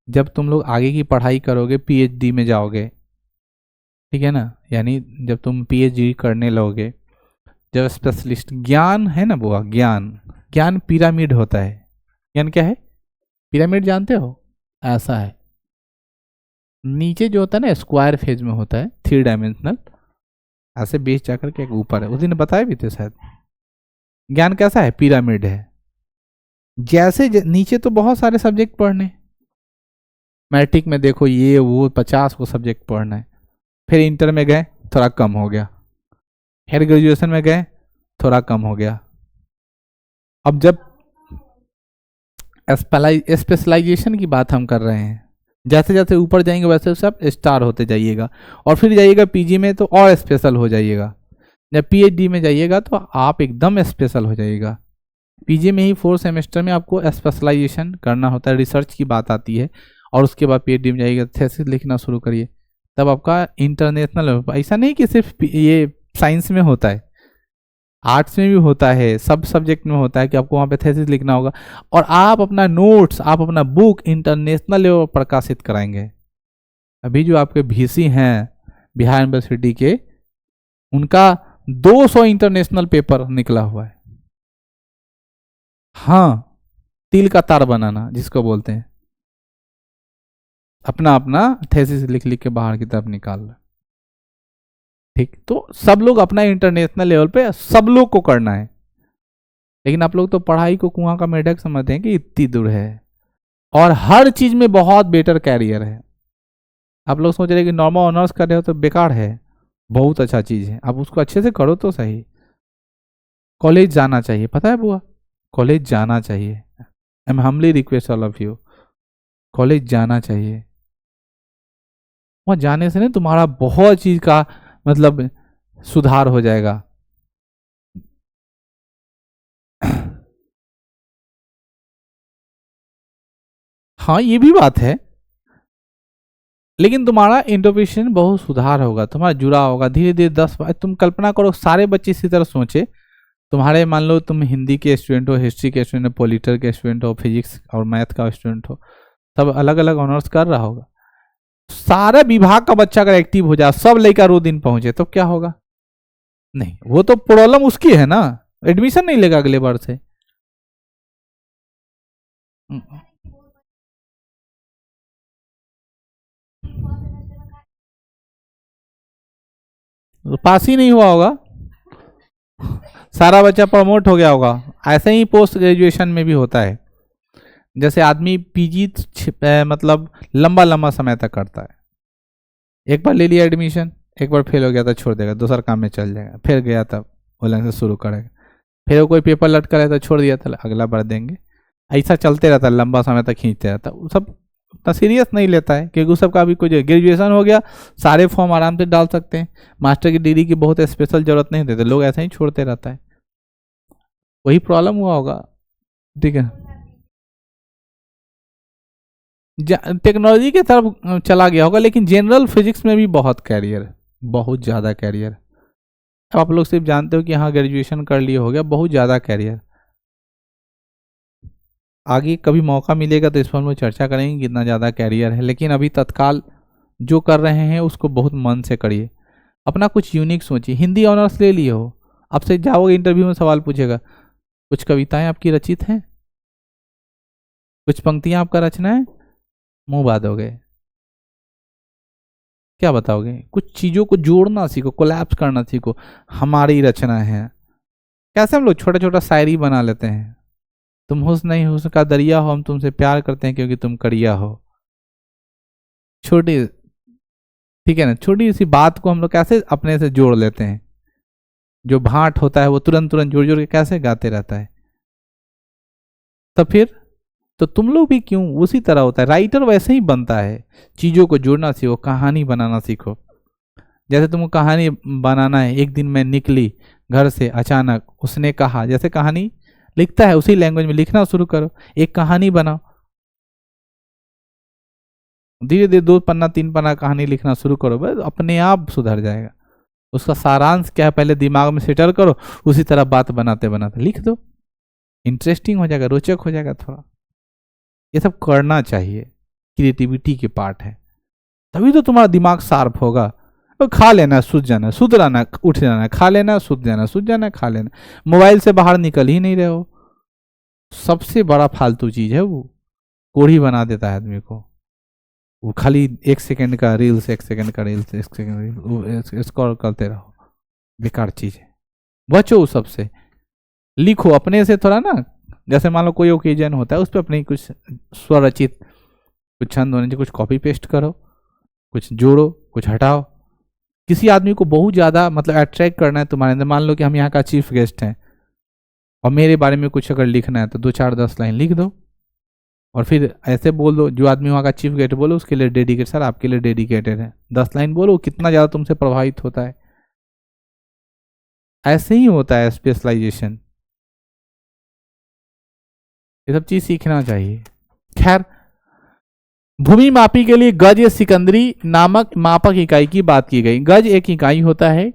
जब तुम लोग आगे की पढ़ाई करोगे, पीएचडी में जाओगे, ठीक है ना, यानी जब तुम पीएचडी करने लगोगे, जब स्पेशलिस्ट ज्ञान है ना बुआ, ज्ञान ज्ञान पिरामिड होता है। ज्ञान क्या है, पिरामिड जानते हो, ऐसा है। नीचे जो होता है ना स्क्वायर फेज में होता है, 3 डायमेंशनल, ऐसे बेस जाकर के ऊपर है, उस दिन बताए भी थे शायद। ज्ञान कैसा है, पिरामिड है। जैसे नीचे तो बहुत सारे सब्जेक्ट पढ़ने, मैट्रिक में देखो ये वो 50 को सब्जेक्ट पढ़ना है, फिर इंटर में गए थोड़ा कम हो गया, फिर ग्रेजुएशन में गए थोड़ा कम हो गया। अब जब स्पेशलाइजेशन की बात हम कर रहे हैं, जैसे जैसे ऊपर जाएंगे वैसे वैसे आप स्टार होते जाइएगा, और फिर जाइएगा पीजी में तो और स्पेशल हो जाइएगा, जब पीएचडी में जाइएगा तो आप एकदम स्पेशल हो जाइएगा। पीजी में ही 4 सेमेस्टर में आपको स्पेशलाइजेशन करना होता है, रिसर्च की बात आती है, और उसके बाद पीएचडी में जाइएगा, थीसिस लिखना शुरू करिए, तब आपका इंटरनेशनल। ऐसा नहीं कि सिर्फ ये साइंस में होता है, आर्ट्स में भी होता है, सब सब्जेक्ट में होता है कि आपको वहाँ पे थीसिस लिखना होगा, और आप अपना नोट्स, आप अपना बुक इंटरनेशनल लेवल प्रकाशित कराएंगे। अभी जो आपके वीसी हैं बिहार यूनिवर्सिटी के, उनका 200 इंटरनेशनल पेपर निकला हुआ है। हाँ, तिल का तार बनाना जिसको बोलते हैं, अपना अपना थीसिस लिख लिख के बाहर की तरफ निकाल रहा, ठीक। तो सब लोग अपना इंटरनेशनल लेवल पे सब लोग को करना है, लेकिन आप लोग तो पढ़ाई को कुआं का मेढक समझते हैं कि इतनी दूर है, और हर चीज में बहुत बेटर कैरियर है। आप लोग सोच रहे कि नॉर्मल ऑनर्स कर रहे हो तो बेकार है, बहुत अच्छा चीज है, आप उसको अच्छे से करो तो सही। कॉलेज जाना चाहिए, पता है बुआ, कॉलेज जाना चाहिए। I am humbly request all of you, college जाना चाहिए। वहां जाने से ना तुम्हारा बहुत चीज का मतलब सुधार हो जाएगा। हाँ ये भी बात है, लेकिन तुम्हारा इंटरप्रिटेशन बहुत सुधार होगा, तुम्हारा जुड़ा होगा धीरे धीरे। 10 तुम कल्पना करो सारे बच्चे इसी तरह सोचे, तुम्हारे मान लो तुम हिंदी के स्टूडेंट हो, हिस्ट्री के स्टूडेंट हो, पॉलिटिकल के स्टूडेंट हो, फिजिक्स और मैथ का स्टूडेंट हो, सब अलग अलग ऑनर्स कर रहा होगा। सारे विभाग का बच्चा अगर एक्टिव हो जाए, सब लड़का रो दिन पहुंचे, तो क्या होगा? नहीं, वो तो प्रॉब्लम उसकी है ना, एडमिशन नहीं लेगा अगले बार से। तो पास ही नहीं हुआ होगा, सारा बच्चा प्रमोट हो गया होगा। ऐसे ही पोस्ट ग्रेजुएशन में भी होता है, जैसे आदमी पीजी मतलब लंबा लंबा समय तक करता है, एक बार ले लिया एडमिशन, एक बार फेल हो गया तो छोड़ देगा, दूसरा काम में चल जाएगा, फिर गया तब ऑनलाइन से शुरू करेगा, फिर वो कोई पेपर लटका रहता है छोड़ दिया था, अगला बार देंगे, ऐसा चलते रहता है, लंबा समय तक खींचते रहता है। वो सब उतना सीरियस नहीं लेता है, क्योंकि उस सब का भी कोई ग्रेजुएशन हो गया, सारे फॉर्म आराम से डाल सकते हैं, मास्टर की डिग्री की बहुत स्पेशल जरूरत नहीं देते, लोग ऐसे ही छोड़ते रहता है, वही प्रॉब्लम हुआ होगा। ठीक है, टेक्नोलॉजी की तरफ चला गया होगा, लेकिन जनरल फिजिक्स में भी बहुत कैरियर है, बहुत ज़्यादा कैरियर। अब आप लोग सिर्फ जानते हो कि हाँ ग्रेजुएशन कर लिए हो गया, बहुत ज़्यादा कैरियर। आगे कभी मौका मिलेगा तो इस पर हम लोग चर्चा करेंगे कितना ज़्यादा कैरियर है, लेकिन अभी तत्काल जो कर रहे हैं उसको बहुत मन से करिए, अपना कुछ यूनिक सोचिए। हिंदी ऑनर्स ले लिए हो, आपसे जाओगे इंटरव्यू में सवाल पूछेगा, कुछ कविताएं आपकी रचित हैं, कुछ पंक्तियां आपका रचना है, मुंह बात हो गए, क्या बताओगे? कुछ चीज़ों को जोड़ना सीखो, कोलैप्स करना सीखो, हमारी रचना है। कैसे हम लोग छोटा छोटा शायरी बना लेते हैं, तुम हुस्न नहीं हुस्न का दरिया हो, हम तुमसे प्यार करते हैं क्योंकि तुम करिया हो। छोटी, ठीक है ना, छोटी सी बात को हम लोग कैसे अपने से जोड़ लेते हैं, जो भाट होता है वो तुरंत तुरंत जोड़ जोड़ के कैसे गाते रहता है। तो फिर तो तुम लोग भी क्यों, उसी तरह होता है, राइटर वैसे ही बनता है, चीज़ों को जोड़ना सीखो, कहानी बनाना सीखो। जैसे तुमको कहानी बनाना है, एक दिन मैं निकली घर से अचानक, उसने कहा, जैसे कहानी लिखता है उसी लैंग्वेज में लिखना शुरू करो, एक कहानी बनाओ, धीरे धीरे 2 पन्ना 3 पन्ना कहानी लिखना शुरू करो, बस अपने आप सुधर जाएगा। उसका सारांश क्या है पहले दिमाग में सेटल करो, उसी तरह बात बनाते बनाते लिख दो, इंटरेस्टिंग हो जाएगा, रोचक हो जाएगा थोड़ा। ये सब करना चाहिए, क्रिएटिविटी के पार्ट है, तभी तो तुम्हारा दिमाग शार्प होगा। तो खा लेना सूझ जाना, सुधराना उठ जाना, खा लेना सूझ जाना, सूझ जाना खा लेना, मोबाइल से बाहर निकल ही नहीं रहे हो, सबसे बड़ा फालतू चीज है वो, कोढ़ी बना देता है आदमी को। वो खाली 1 सेकंड का रील्स, 1 सेकंड का रील्स, 1 सेकंड रील्स स्क्रॉल करते रहो, बेकार चीज है, बचो सबसे। लिखो अपने से थोड़ा ना, जैसे मान लो कोई ओकेजन होता है उस पर अपनी कुछ स्वरचित कुछ छंद होने चाहिए, कुछ कॉपी पेस्ट करो, कुछ जोड़ो, कुछ हटाओ। किसी आदमी को बहुत ज़्यादा मतलब अट्रैक्ट करना है तुम्हारे अंदर, मान लो कि हम यहाँ का चीफ गेस्ट हैं और मेरे बारे में कुछ अगर लिखना है तो 2 4 10 लाइन लिख दो, और फिर ऐसे बोल दो, जो आदमी वहाँ का चीफ गेस्ट बोलो उसके लिए डेडिकेट, सर आपके लिए डेडिकेटेड है, 10 लाइन बोलो, कितना ज़्यादा तुमसे प्रभावित होता है। ऐसे ही होता है स्पेशलाइजेशन, ये सब चीज़ सीखना चाहिए। खैर, भूमि मापी के लिए गज या सिकंदरी नामक मापक इकाई की बात की गई। गज एक इकाई होता है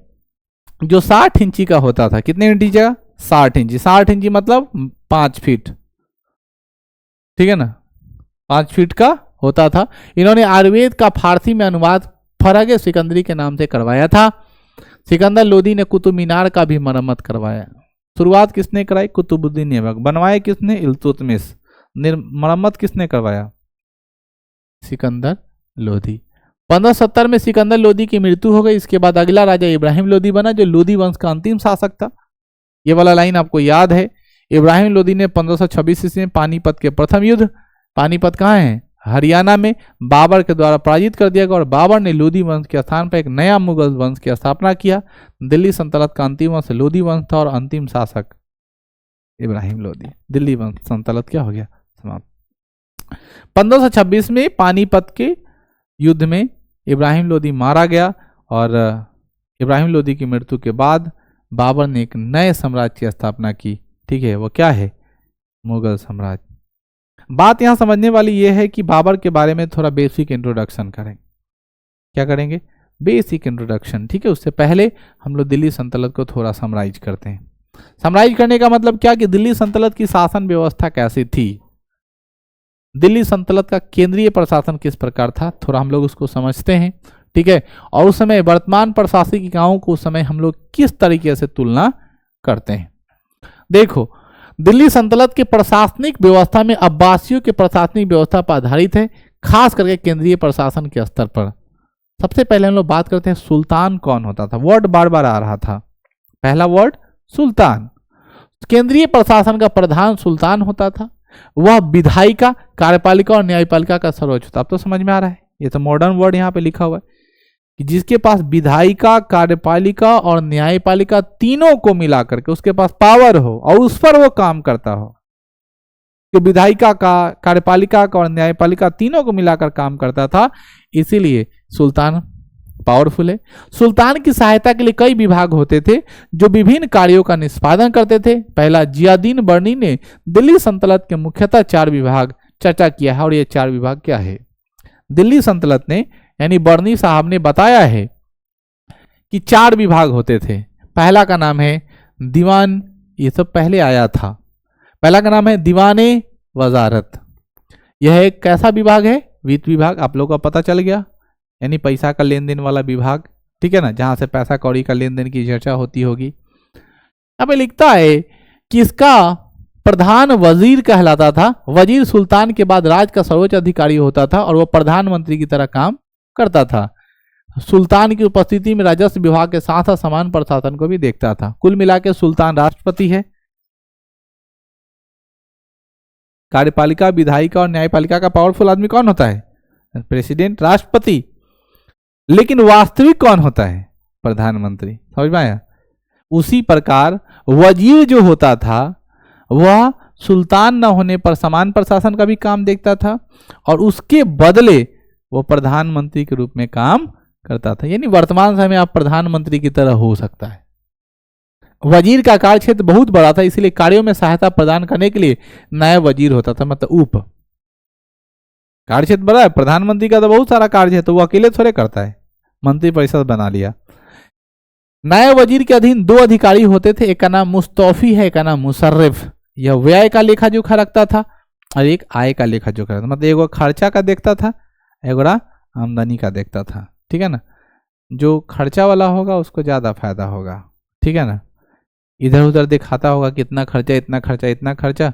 जो 60 इंची का होता था, कितने इंची का? 60 इंची, 60 इंची मतलब 5 फीट, ठीक है ना, 5 फीट का होता था। इन्होंने आयुर्वेद का फारसी में अनुवाद फरग सिकंदरी के नाम से करवाया था। सिकंदर लोदी ने कुतुब मीनार का भी मरम्मत करवाया। शुरुआत किसने कराई? कुतुबुद्दीन ऐबक। बनवाए किसने? इल्तुतमिश। मरम्मत किसने करवाया? सिकंदर लोदी। 1570 में सिकंदर लोदी की मृत्यु हो गई। इसके बाद अगला राजा इब्राहिम लोदी बना, जो लोदी वंश का अंतिम शासक था। ये वाला लाइन आपको याद है। इब्राहिम लोदी ने 1526 ईस्वी में पानीपत के प्रथम युद्ध, पानीपत कहाँ है? हरियाणा में, बाबर के द्वारा पराजित कर दिया गया और बाबर ने लोदी वंश के स्थान पर एक नया मुगल वंश की स्थापना किया। दिल्ली सल्तनत का अंतिम वंश लोदी वंश था और अंतिम शासक इब्राहिम लोदी। दिल्ली वंश सल्तनत क्या हो गया? समाप्त। 1526 में पानीपत के युद्ध में इब्राहिम लोदी मारा गया और इब्राहिम लोदी की मृत्यु के बाद बाबर ने एक नए साम्राज्य की स्थापना की। ठीक है, वो क्या है? मुगल साम्राज्य। बात यहां समझने वाली यह है कि बाबर के बारे में थोड़ा बेसिक इंट्रोडक्शन करेंगे। क्या करेंगे? Basic introduction. ठीक है, उससे पहले हम लोग दिल्ली सल्तनत को थोड़ा समराइज करते हैं। समराइज करने का मतलब क्या कि दिल्ली सल्तनत की शासन व्यवस्था कैसी थी, दिल्ली सल्तनत का केंद्रीय प्रशासन किस प्रकार था, थोड़ा हम लोग उसको समझते हैं, ठीक है। और उस समय वर्तमान प्रशासनिक इकाइयों को उस समय हम लोग किस तरीके से तुलना करते हैं। देखो, दिल्ली सल्तनत के प्रशासनिक व्यवस्था में अब्बासियों के प्रशासनिक व्यवस्था पर आधारित है, खास करके केंद्रीय प्रशासन के स्तर पर। सबसे पहले हम लोग बात करते हैं सुल्तान कौन होता था। वर्ड बार बार आ रहा था, पहला वर्ड सुल्तान। केंद्रीय प्रशासन का प्रधान सुल्तान होता था। वह विधायिका, कार्यपालिका और न्यायपालिका का सर्वोच्च होता। अब तो समझ में आ रहा है, ये तो मॉडर्न वर्ड यहाँ पे लिखा हुआ है कि जिसके पास विधायिका, कार्यपालिका और न्यायपालिका तीनों को मिलाकर के उसके पास पावर हो और उस पर वो काम करता हो। कि विधायिका का, कार्यपालिका का और न्यायपालिका तीनों को मिलाकर काम करता था, इसीलिए सुल्तान पावरफुल है। सुल्तान की सहायता के लिए कई विभाग होते थे जो विभिन्न कार्यों का निष्पादन करते थे। पहला, जियादीन बर्नी ने दिल्ली सल्तनत के मुख्यतः 4 विभाग चर्चा किया है। और ये 4 विभाग क्या है? दिल्ली सल्तनत ने यानी बर्नी साहब ने बताया है कि 4 विभाग होते थे। पहला का नाम है दीवान, ये सब पहले आया था। पहला का नाम है दीवाने वजारत। यह एक कैसा विभाग है? वित्त विभाग। आप लोगों को पता चल गया, यानी पैसा का लेन देन वाला विभाग, ठीक है ना, जहां से पैसा कौड़ी का लेन देन की चर्चा होती होगी। अब लिखता है कि इसका प्रधान वजीर कहलाता था। वजीर सुल्तान के बाद राज्य का सर्वोच्च अधिकारी होता था और वह प्रधानमंत्री की तरह काम करता था। सुल्तान की उपस्थिति में राजस्व विभाग के साथ समान प्रशासन को भी देखता था। कुल मिलाकर सुल्तान राष्ट्रपति है। कार्यपालिका, विधायिका और न्यायपालिका का पावरफुल आदमी कौन होता है? प्रेसिडेंट, राष्ट्रपति। लेकिन वास्तविक कौन होता है? प्रधानमंत्री। समझ में आया? उसी प्रकार वजीर जो होता था वह सुल्तान न होने पर समान प्रशासन का भी काम देखता था और उसके बदले वो प्रधानमंत्री के रूप में काम करता था। यानी वर्तमान समय में आप प्रधानमंत्री की तरह हो सकता है। वजीर का कार्य क्षेत्र बहुत बड़ा था, इसलिए कार्यों में सहायता प्रदान करने के लिए नायब वजीर होता था, मतलब उप। कार्य क्षेत्र बड़ा है, प्रधानमंत्री का तो बहुत सारा कार्य क्षेत्र, वो अकेले थोड़े करता है, मंत्री परिषद बना लिया। नायब वजीर के अधीन 2 अधिकारी होते थे, एक का नाम मुस्तौफी है, एक का नाम मुशर्रिफ। यह व्यय का लेखा जोखा रखता था और एक आय का लेखा जोखा रखता था। मतलब एक खर्चा का देखता था, एक आमदनी का देखता था, ठीक है ना। जो खर्चा वाला होगा उसको ज्यादा फायदा होगा, ठीक है ना। इधर उधर दिखाता होगा कितना खर्चा, इतना खर्चा, इतना खर्चा,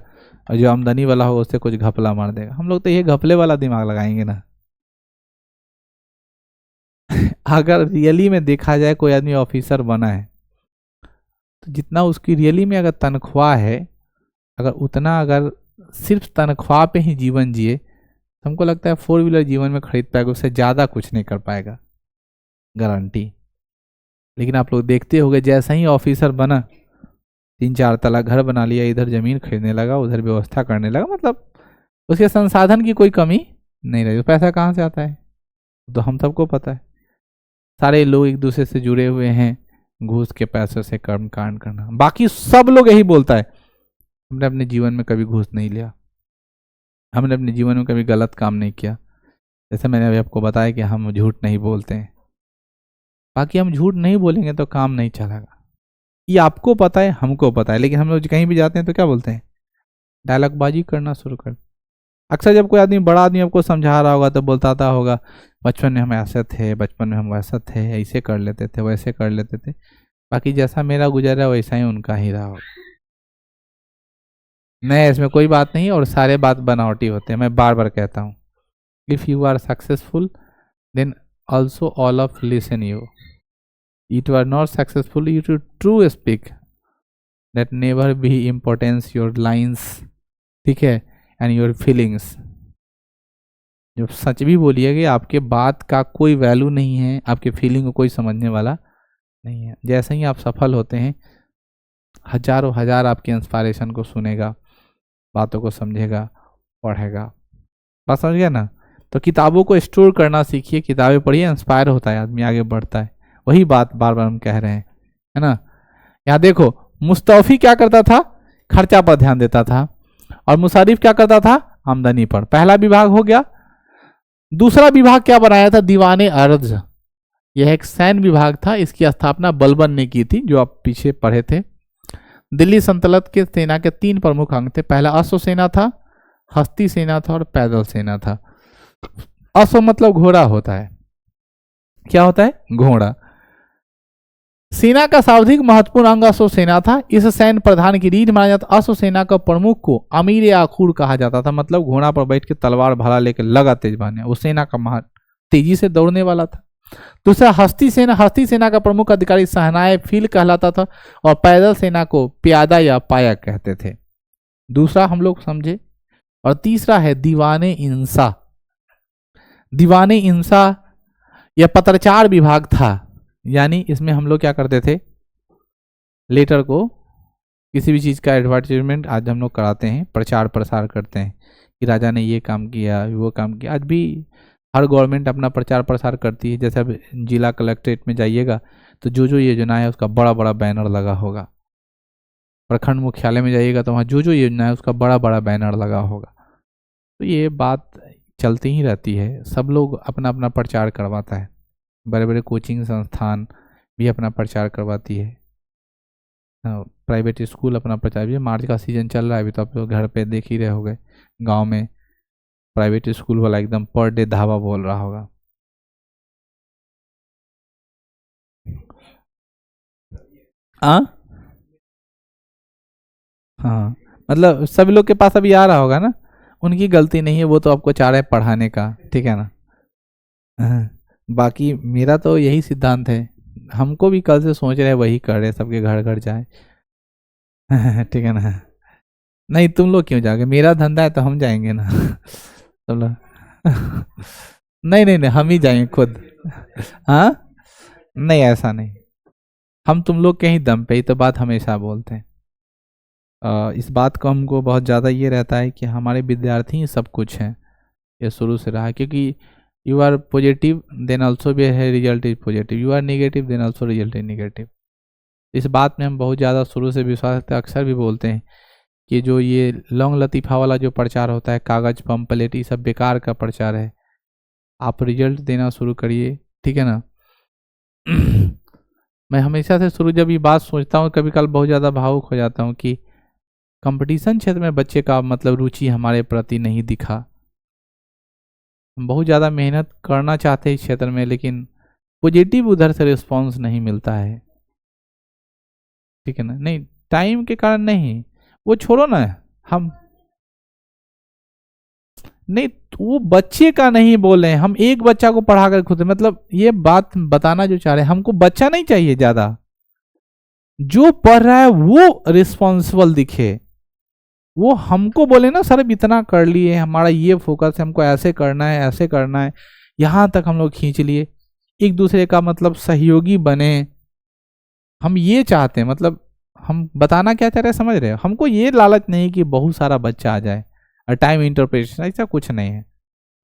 और जो आमदनी वाला होगा उससे कुछ घपला मार देगा। हम लोग तो ये घपले वाला दिमाग लगाएंगे ना। अगर रियली में देखा जाए कोई आदमी ऑफिसर बना है तो जितना उसकी रियली में अगर तनख्वाह है, अगर उतना अगर सिर्फ तनख्वाह पे ही जीवन जिए तो हमको लगता है 4 व्हीलर जीवन में खरीद पाएगा, उससे ज़्यादा कुछ नहीं कर पाएगा, गारंटी। लेकिन आप लोग देखते होंगे जैसा ही ऑफिसर बना 3-4 तला घर बना लिया, इधर ज़मीन खरीदने लगा, उधर व्यवस्था करने लगा, मतलब उसके संसाधन की कोई कमी नहीं रही। पैसा कहाँ से आता है तो हम सबको पता है। सारे लोग एक दूसरे से जुड़े हुए हैं, घूस के पैसों से कर्म कांड करना। बाकी सब लोग यही बोलता है हमने अपने जीवन में कभी घूस नहीं लिया, हमने अपने जीवन में कभी गलत काम नहीं किया। जैसे मैंने अभी आपको बताया कि हम झूठ नहीं बोलते हैं। बाकी हम झूठ नहीं बोलेंगे तो काम नहीं चलेगा, ये आपको पता है, हमको पता है। लेकिन हम लोग कहीं भी जाते हैं तो क्या बोलते हैं? डायलॉगबाजी करना शुरू कर। अक्सर जब कोई आदमी, बड़ा आदमी आपको समझा रहा होगा तो बोलता होगा बचपन में हम ऐसे थे, बचपन में हम वैसा थे, ऐसे कर लेते थे, वैसे कर लेते थे। बाकी जैसा मेरा गुजरा वैसा ही उनका ही रहा होगा। नहीं, इसमें कोई बात नहीं, और सारे बात बनावटी होते हैं। मैं बार बार कहता हूँ, if you are successful then also all of listen you. It are not successful you to true speak that never be importance your lines, ठीक है, एंड योर फीलिंग्स। जब सच भी बोलिएगा आपके बात का कोई वैल्यू नहीं है, आपके फीलिंग को कोई समझने वाला नहीं है। जैसे ही आप सफल होते हैं हजारों हजार आपके इंस्पायरेशन को सुनेगा, बातों को समझेगा, पढ़ेगा। बात समझ गया ना। तो किताबों को स्टोर करना सीखिए, किताबें पढ़िए, इंस्पायर होता है आदमी, आगे बढ़ता है। वही बात बार बार हम कह रहे हैं, है ना। यहाँ देखो, मुस्तौफी क्या करता था? खर्चा पर ध्यान देता था, और मुशर्रिफ क्या करता था? आमदनी पर। पहला विभाग हो गया। दूसरा विभाग क्या बनाया था? दीवाने अर्ज। यह एक सैन्य विभाग था, इसकी स्थापना बलबन ने की थी, जो आप पीछे पढ़े थे। दिल्ली सल्तनत के सेना के 3 प्रमुख अंग थे। पहला अश्व सेना था, हस्ती सेना था और पैदल सेना था। अश्व मतलब घोड़ा होता है, क्या होता है? घोड़ा। सेना का सर्वाधिक महत्वपूर्ण अंग अश्व सेना था। इस सैन्य प्रधान की रीढ़ माना जाता। अश्व सेना का प्रमुख को अमीर आखूर कहा जाता था, मतलब घोड़ा पर बैठ के तलवार भाला लेकर लगा तेज बहाने, वो सेना का महा तेजी से दौड़ने वाला था। दूसरा हस्ती सेना, हस्ती सेना का प्रमुख अधिकारी सहनाए फील कहलाता था और पैदल सेना को प्यादा या पाया कहते थे। दूसरा हम लोग समझे। और तीसरा है दीवाने इंसा। दीवाने इंसा यह पत्रचार विभाग था, यानी इसमें हम लोग क्या करते थे, लेटर को, किसी भी चीज़ का एडवर्टाइजमेंट आज हम लोग कराते हैं, प्रचार प्रसार करते हैं कि राजा ने ये काम किया वो काम किया। आज भी हर गवर्नमेंट अपना प्रचार प्रसार करती है। जैसे अब जिला कलेक्ट्रेट में जाइएगा तो जो जो योजना है उसका बड़ा बड़ा बैनर लगा होगा। प्रखंड मुख्यालय में जाइएगा तो वहाँ जो जो योजना है उसका बड़ा बड़ा बैनर लगा होगा। तो ये बात चलती ही रहती है, सब लोग अपना अपना प्रचार करवाता है। बड़े बड़े कोचिंग संस्थान भी अपना प्रचार करवाती है, प्राइवेट स्कूल अपना प्रचार भी। मार्च का सीजन चल रहा है अभी, तो आप लोग घर पे देख ही रहे होंगे, गांव में प्राइवेट स्कूल वाला एकदम पर डे धावा बोल रहा होगा। हाँ, मतलब सभी लोग के पास अभी आ रहा होगा ना, उनकी गलती नहीं है, वो तो आपको चाह रहे हैं पढ़ाने का, ठीक है ना। हाँ, बाकी मेरा तो यही सिद्धांत है, हमको भी कल से सोच रहे हैं वही कर रहे, सबके घर घर जाए। ठीक है ना। नहीं तुम लोग क्यों जाओगे, मेरा धंधा है तो हम जाएंगे ना। सब लोग। नहीं नहीं नहीं, हम ही जाएंगे खुद। हाँ, नहीं ऐसा नहीं, हम तुम लोग के ही दम पे ही तो बात हमेशा बोलते हैं। इस बात को हमको बहुत ज़्यादा ये रहता है कि हमारे विद्यार्थी ही सब कुछ हैं, ये शुरू से रहा है। क्योंकि you are positive then also भी है result is positive, you are negative then also result is negative. इस बात में हम बहुत ज़्यादा शुरू से विश्वास रखते हैं, अक्सर भी बोलते हैं कि जो ये लौंग लतीफ़ा वाला जो प्रचार होता है, कागज़ पंपलेट, ये सब बेकार का प्रचार है। आप रिजल्ट देना शुरू करिए, ठीक है ना। मैं हमेशा से शुरू जब ये बात सोचता हूँ, कभी कल बहुत ज़्यादा भावुक हो जाता हूँ कि कंपटीशन क्षेत्र में बच्चे का मतलब रुचि हमारे प्रति नहीं दिखा। हम बहुत ज़्यादा मेहनत करना चाहते हैं इस क्षेत्र में, लेकिन पॉजिटिव उधर से रिस्पॉन्स नहीं मिलता है, ठीक है ना। नहीं, टाइम के कारण नहीं, वो छोड़ो ना, हम नहीं, वो बच्चे का नहीं बोल रहे हैं, हम एक बच्चा को पढ़ा कर खुद, मतलब ये बात बताना जो चाह रहे हैं, हमको बच्चा नहीं चाहिए ज्यादा, जो पढ़ रहा है वो रिस्पॉन्सिबल दिखे, वो हमको बोले ना सर इतना कर लिए, हमारा ये फोकस है, हमको ऐसे करना है ऐसे करना है, यहां तक हम लोग खींच लिए, एक दूसरे का मतलब सहयोगी बने, हम ये चाहते हैं। मतलब हम बताना क्या चाह रहे हैं समझ रहे हो, हमको ये लालच नहीं कि बहुत सारा बच्चा आ जाए और टाइम इंटरप्रिटेशन, ऐसा कुछ नहीं है,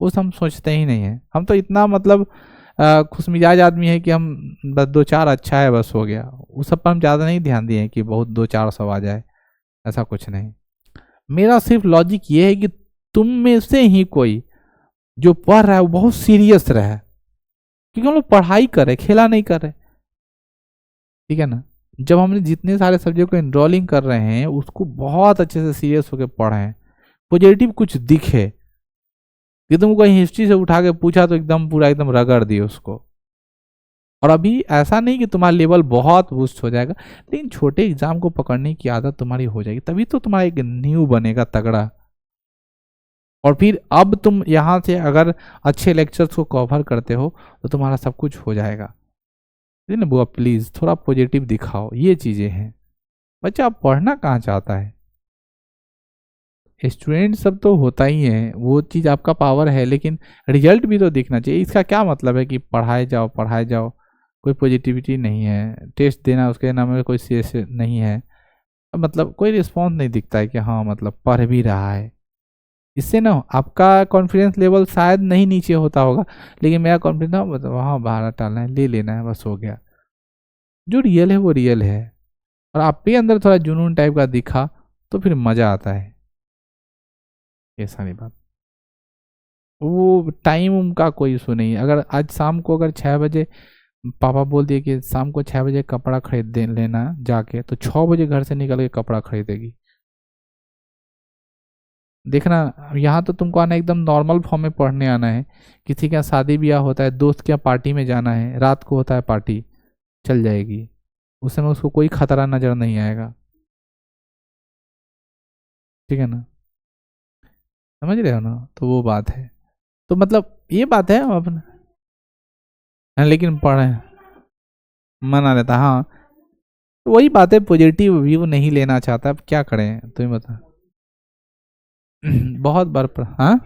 उस हम सोचते ही नहीं है। हम तो इतना मतलब खुशमिजाज आदमी है कि हम बस दो चार अच्छा है बस हो गया, उस सब पर हम ज़्यादा नहीं ध्यान दिए कि बहुत दो चार सौ आ जाए, ऐसा कुछ नहीं। मेरा सिर्फ लॉजिक ये है कि तुम में से ही कोई जो पढ़ रहा है वो बहुत सीरियस रहे, क्योंकि हम लोग पढ़ाई कर रहे, खेला नहीं कर रहे, ठीक है ना। जब हमने जितने सारे सब्जेक्ट को एनरोलिंग कर रहे हैं उसको बहुत अच्छे से सीरियस होकर पढ़ें, पॉजिटिव कुछ दिखे, कि तुमको हिस्ट्री से उठा के पूछा तो एकदम पूरा एकदम रगड़ दिए उसको। और अभी ऐसा नहीं कि तुम्हारा लेवल बहुत बूस्ट हो जाएगा, लेकिन छोटे एग्जाम को पकड़ने की आदत तुम्हारी हो जाएगी, तभी तो तुम्हारा एक न्यू बनेगा तगड़ा। और फिर अब तुम यहाँ से अगर अच्छे लेक्चर्स को कवर करते हो तो तुम्हारा सब कुछ हो जाएगा। ना बुआ प्लीज थोड़ा पॉजिटिव दिखाओ, ये चीजें हैं। बच्चा पढ़ना कहाँ चाहता है, स्टूडेंट सब तो होता ही है, वो चीज़ आपका पावर है, लेकिन रिजल्ट भी तो दिखना चाहिए। इसका क्या मतलब है कि पढ़ाए जाओ, कोई पॉजिटिविटी नहीं है, टेस्ट देना उसके नाम में कोई सीरियस नहीं है, मतलब कोई रिस्पॉन्स नहीं दिखता है कि हाँ मतलब पढ़ भी रहा है। इससे ना आपका कॉन्फिडेंस लेवल शायद नहीं नीचे होता होगा, लेकिन मेरा कॉन्फिडेंस ना वहाँ बाहर टालना है, ले लेना है, बस हो गया। जो रियल है वो रियल है, और आप भी अंदर थोड़ा जुनून टाइप का दिखा तो फिर मज़ा आता है। ऐसा नहीं बात, वो टाइम का कोई इशू नहीं है। अगर आज शाम को अगर 6 बजे पापा बोल दिए कि शाम को 6 बजे कपड़ा खरीद दे लेना जाके, तो 6 बजे घर से निकल के कपड़ा खरीदेगी। देखना, यहाँ तो तुमको आना एकदम नॉर्मल फॉर्म में पढ़ने आना है। किसी के यहाँ शादी ब्याह होता है, दोस्त के यहाँ पार्टी में जाना है, रात को होता है पार्टी, चल जाएगी, उस समय उसको कोई खतरा नजर नहीं आएगा। ठीक है ना, समझ रहे हो ना, तो वो बात है। तो मतलब ये बात है अपना, लेकिन पढ़े मना रहता, हाँ। तो वही बात है, पॉजिटिव व्यू नहीं लेना चाहता, अब क्या करें तुम्हें बता। बहुत बार हाँ।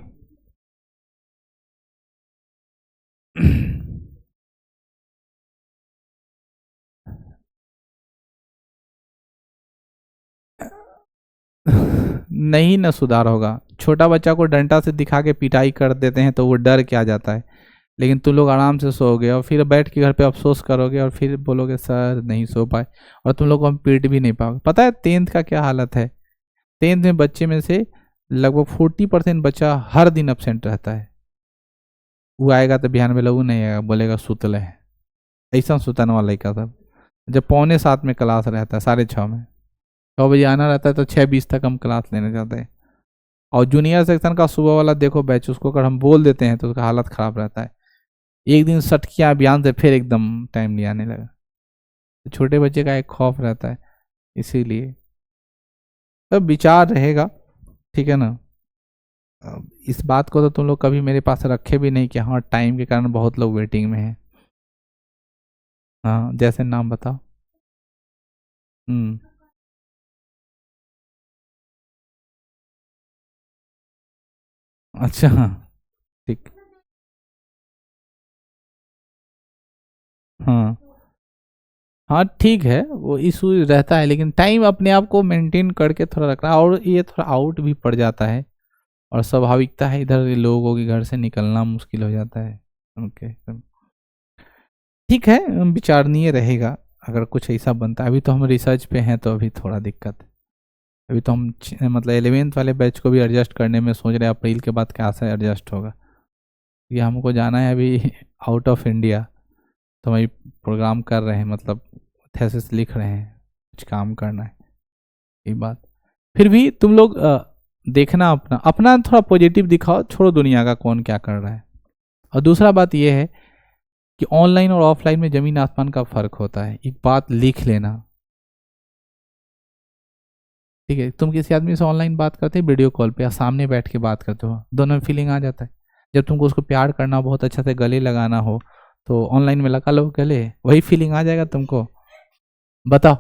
नहीं ना सुधार होगा। छोटा बच्चा को डंडा से दिखा के पिटाई कर देते हैं तो वो डर के आ जाता है, लेकिन तुम लोग आराम से सोओगे और फिर बैठ के घर पे अफसोस करोगे और फिर बोलोगे सर नहीं सो पाए, और तुम लोग को हम पीट भी नहीं पाओगे। पता है 10th का क्या हालत है? 10th में बच्चे में से लगभग 40% बच्चा हर दिन अपसेंट रहता है। वो आएगा तो बिहान में लगू नहीं आएगा, बोलेगा सुतले है, ऐसा सुतन वाला ही का था। जब 6:45 में क्लास रहता है, 6:30 में, 6 बजे आना रहता है, तो 6:20 तक हम क्लास लेने जाते हैं। और जूनियर सेक्शन का सुबह वाला देखो बैच, उसको अगर हम बोल देते हैं तो उसका हालत खराब रहता है। एक दिन सट किया अभियान से फिर एकदम टाइम नहीं आने लगा। तो छोटे बच्चे का एक खौफ रहता है, इसीलिए तब विचार रहेगा। ठीक है ना, इस बात को तो तुम लोग कभी मेरे पास रखे भी नहीं कि हाँ टाइम के कारण बहुत लोग वेटिंग में हैं। हाँ, जैसे नाम बताओ। हम्म। अच्छा, हाँ, ठीक। हाँ हाँ, ठीक है, वो इशू रहता है, लेकिन टाइम अपने आप को मेंटेन करके थोड़ा रखना, और ये थोड़ा आउट भी पड़ जाता है, और स्वाभाविकता है इधर लोगों के घर से निकलना मुश्किल हो जाता है। ओके, ठीक है, विचारणीय रहेगा अगर कुछ ऐसा बनता है। अभी तो हम रिसर्च पे हैं, तो अभी थोड़ा दिक्कत है। अभी तो हम मतलब 11th वाले बैच को भी एडजस्ट करने में सोच रहे हैं, अप्रैल के बाद कैसे एडजस्ट होगा। ये हमको जाना है अभी आउट ऑफ इंडिया, तो वही प्रोग्राम कर रहे हैं, मतलब थेसिस लिख रहे हैं, कुछ काम करना है, ये बात। फिर भी तुम लोग देखना, अपना अपना थोड़ा पॉजिटिव दिखाओ, छोड़ो दुनिया का कौन क्या कर रहा है। और दूसरा बात यह है कि ऑनलाइन और ऑफलाइन में जमीन आसमान का फर्क होता है, एक बात लिख लेना। ठीक है, तुम किसी आदमी से ऑनलाइन बात करते हो वीडियो कॉल पे, या सामने बैठ के बात करते हो, दोनों में फीलिंग आ जाता है। जब तुमको उसको प्यार करना, बहुत अच्छा से गले लगाना हो, तो ऑनलाइन में लगा लो गले, वही फीलिंग आ जाएगा तुमको। बताओ,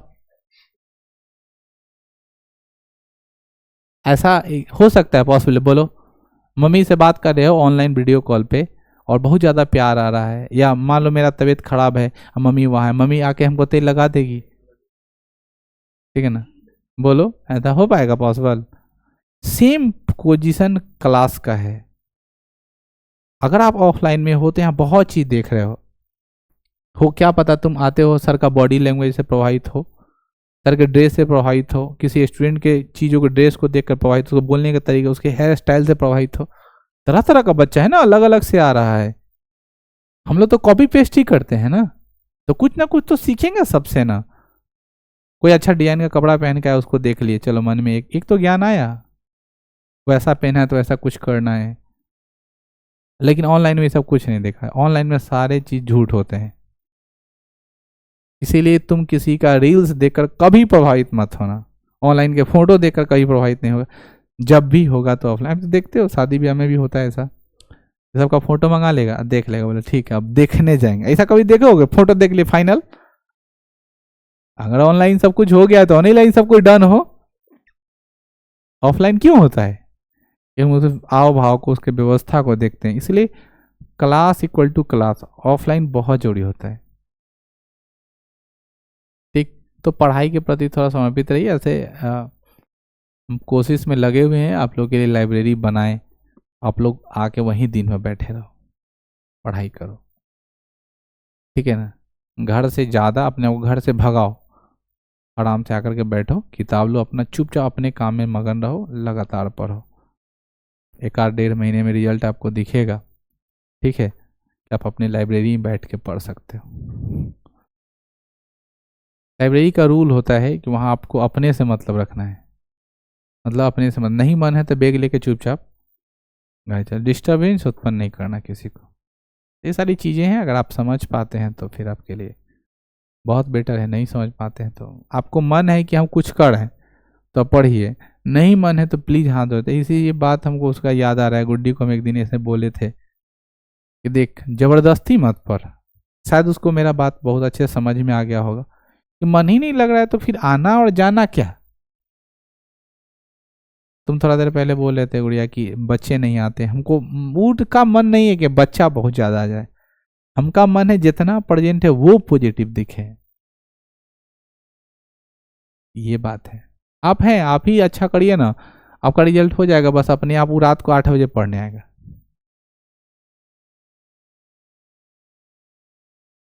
ऐसा हो सकता है पॉसिबल? बोलो। मम्मी से बात कर रहे हो ऑनलाइन वीडियो कॉल पे, और बहुत ज़्यादा प्यार आ रहा है, या मान लो मेरा तबीयत खराब है, मम्मी वहाँ है, मम्मी आके हमको तेल लगा देगी। ठीक है ना, बोलो, ऐसा हो पाएगा पॉसिबल? सेम पोजीशन क्लास का है। अगर आप ऑफलाइन में हो तो यहाँ बहुत चीज़ देख रहे हो क्या पता तुम आते हो सर का बॉडी लैंग्वेज से प्रभावित हो, सर के ड्रेस से प्रभावित हो, किसी स्टूडेंट के चीज़ों के ड्रेस को देखकर प्रभावित हो, बोलने के तरीके, उसके हेयर स्टाइल से प्रभावित हो। तरह तरह का बच्चा है ना, अलग अलग से आ रहा है। हम लोग तो कॉपी पेस्ट ही करते हैं ना, तो कुछ ना कुछ तो सीखेंगे सबसे ना। कोई अच्छा डिजाइन का कपड़ा पहन के आया, उसको देख लिए, चलो मन में एक तो ज्ञान आया, वैसा पहना है तो ऐसा कुछ करना है। लेकिन ऑनलाइन में सब कुछ नहीं देखा है, ऑनलाइन में सारे चीज झूठ होते हैं। इसीलिए तुम किसी का रील्स देखकर कभी प्रभावित मत होना, ऑनलाइन के फोटो देखकर कभी प्रभावित नहीं होगा। जब भी होगा तो ऑफलाइन, तो देखते हो शादी ब्याह में भी होता है ऐसा, सबका फोटो मंगा लेगा, देख लेगा, बोले ठीक है अब देखने जाएंगे, ऐसा कभी देखोगे? फोटो देख लिए फाइनल। अगर ऑनलाइन सब कुछ हो गया है तो ऑनलाइन सब कुछ डन हो। ऑफलाइन क्यों होता है? ये मतलब आओ भाव को, उसके व्यवस्था को देखते हैं, इसलिए class equal to class, offline बहुत जरूरी होता है। ठीक, तो पढ़ाई के प्रति थोड़ा समर्पित रहिए, ऐसे हम कोशिश में लगे हुए हैं आप लोग के लिए लाइब्रेरी बनाएं, आप लोग आके वहीं दिन में बैठे रहो, पढ़ाई करो। ठीक है ना, घर से ज़्यादा अपने को घर से भगाओ, आराम से आकर के बैठो, किताब लो, अपना चुपचाप अपने काम में मगन रहो, लगातार पढ़ो। एक आध 1.5 महीने में रिजल्ट आपको दिखेगा। ठीक है, आप अपने लाइब्रेरी में बैठ के पढ़ सकते हो। लाइब्रेरी का रूल होता है कि वहाँ आपको अपने से मतलब रखना है, मतलब अपने समझ, नहीं मन है तो बैग लेके चुपचाप घर चल, डिस्टर्बेंस उत्पन्न नहीं करना किसी को। ये सारी चीज़ें हैं, अगर आप समझ पाते हैं तो फिर आपके लिए बहुत बेटर है। नहीं समझ पाते हैं तो आपको मन है कि हम कुछ कर हैं तो पढ़िए, नहीं मन है तो प्लीज़ हाथ धोते। इसी ये बात हमको उसका याद आ रहा है, गुड्डी को हम एक दिन ऐसे बोले थे कि देख ज़बरदस्ती मत पढ़। शायद उसको मेरा बात बहुत अच्छे समझ में आ गया होगा कि मन ही नहीं लग रहा है तो फिर आना और जाना क्या। तुम थोड़ा देर पहले बोल रहे थे गुड़िया कि बच्चे नहीं आते, हमको मूड का मन नहीं है कि बच्चा बहुत ज़्यादा आ जाए, हमका मन है जितना प्रेजेंट है वो पॉजिटिव दिखे। ये बात है, आप हैं, आप ही अच्छा करिए ना, आपका रिजल्ट हो जाएगा। बस अपने आप वो रात को 8 बजे पढ़ने आएगा।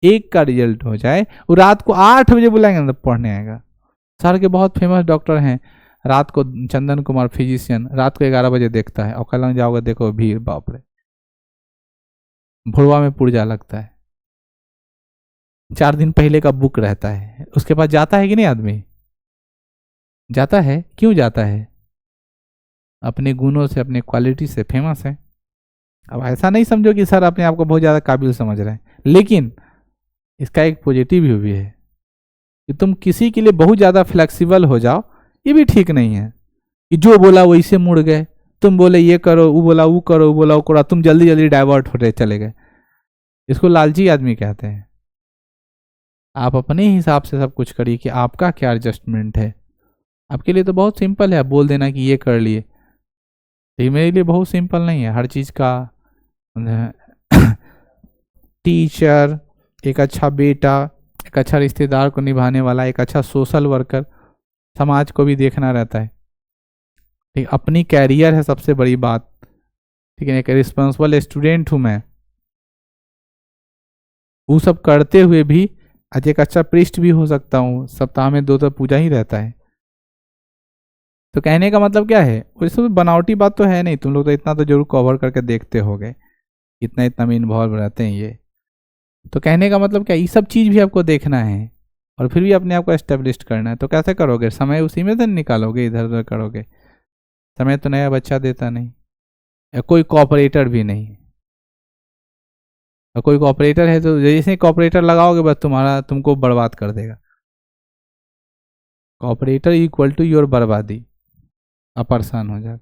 एक का रिजल्ट हो जाए, वो रात को 8 बजे बुलाएंगे ना पढ़ने आएगा। सर के बहुत फेमस डॉक्टर हैं, रात को चंदन कुमार फिजिशियन रात को 11 बजे देखता है और कल जाओगे देखो भीड़, बाप रे, भुड़वा में पुर्जा लगता है। 4 दिन पहले का बुक रहता है, उसके पास जाता है कि नहीं आदमी? जाता है। क्यों जाता है? अपने गुणों से, अपने क्वालिटी से फेमस है। अब ऐसा नहीं समझो कि सर अपने आप को बहुत ज़्यादा काबिल समझ रहे हैं, लेकिन इसका एक पॉजिटिव व्यू भी है कि तुम किसी के लिए बहुत ज़्यादा फ्लेक्सिबल हो जाओ, ये भी ठीक नहीं है कि जो बोला वैसे मुड़ गए, तुम बोले ये करो, वो बोला वो करो, वो बोला वो करो, तुम जल्दी जल्दी डाइवर्ट होते चले गए। इसको लालची आदमी कहते हैं। आप अपने हिसाब से सब कुछ करिए कि आपका क्या एडजस्टमेंट है। आपके लिए तो बहुत सिंपल है, बोल देना कि ये कर लिए, लेकिन मेरे लिए बहुत सिंपल नहीं है। हर चीज़ का टीचर, एक अच्छा बेटा, एक अच्छा रिश्तेदार को निभाने वाला, एक अच्छा सोशल वर्कर, समाज को भी देखना रहता है। ठीक, अपनी कैरियर है सबसे बड़ी बात। ठीक है, एक रिस्पॉन्सिबल स्टूडेंट हूँ मैं, वो सब करते हुए भी आज एक अच्छा प्रीस्ट भी हो सकता हूँ। सप्ताह में 2 तो पूजा ही रहता है। तो कहने का मतलब क्या है, वैसे बनावटी बात तो है नहीं, तुम लोग तो इतना तो जरूर कवर करके देखते होगे, इतना इतना में इन्वॉल्व रहते हैं ये। तो कहने का मतलब क्या, ये सब चीज़ भी आपको देखना है और फिर भी अपने आप को एस्टेब्लिश करना है। तो कैसे करोगे? समय उसी में तो निकालोगे, इधर उधर करोगे। समय तो नया बच्चा देता नहीं, या कोई कॉपरेटर भी नहीं। और कोई कॉपरेटर है तो जैसे कॉपरेटर लगाओगे बस तुमको बर्बाद कर देगा। कॉपरेटर इक्वल टू योर बर्बादी, आप परेशान हो जाए।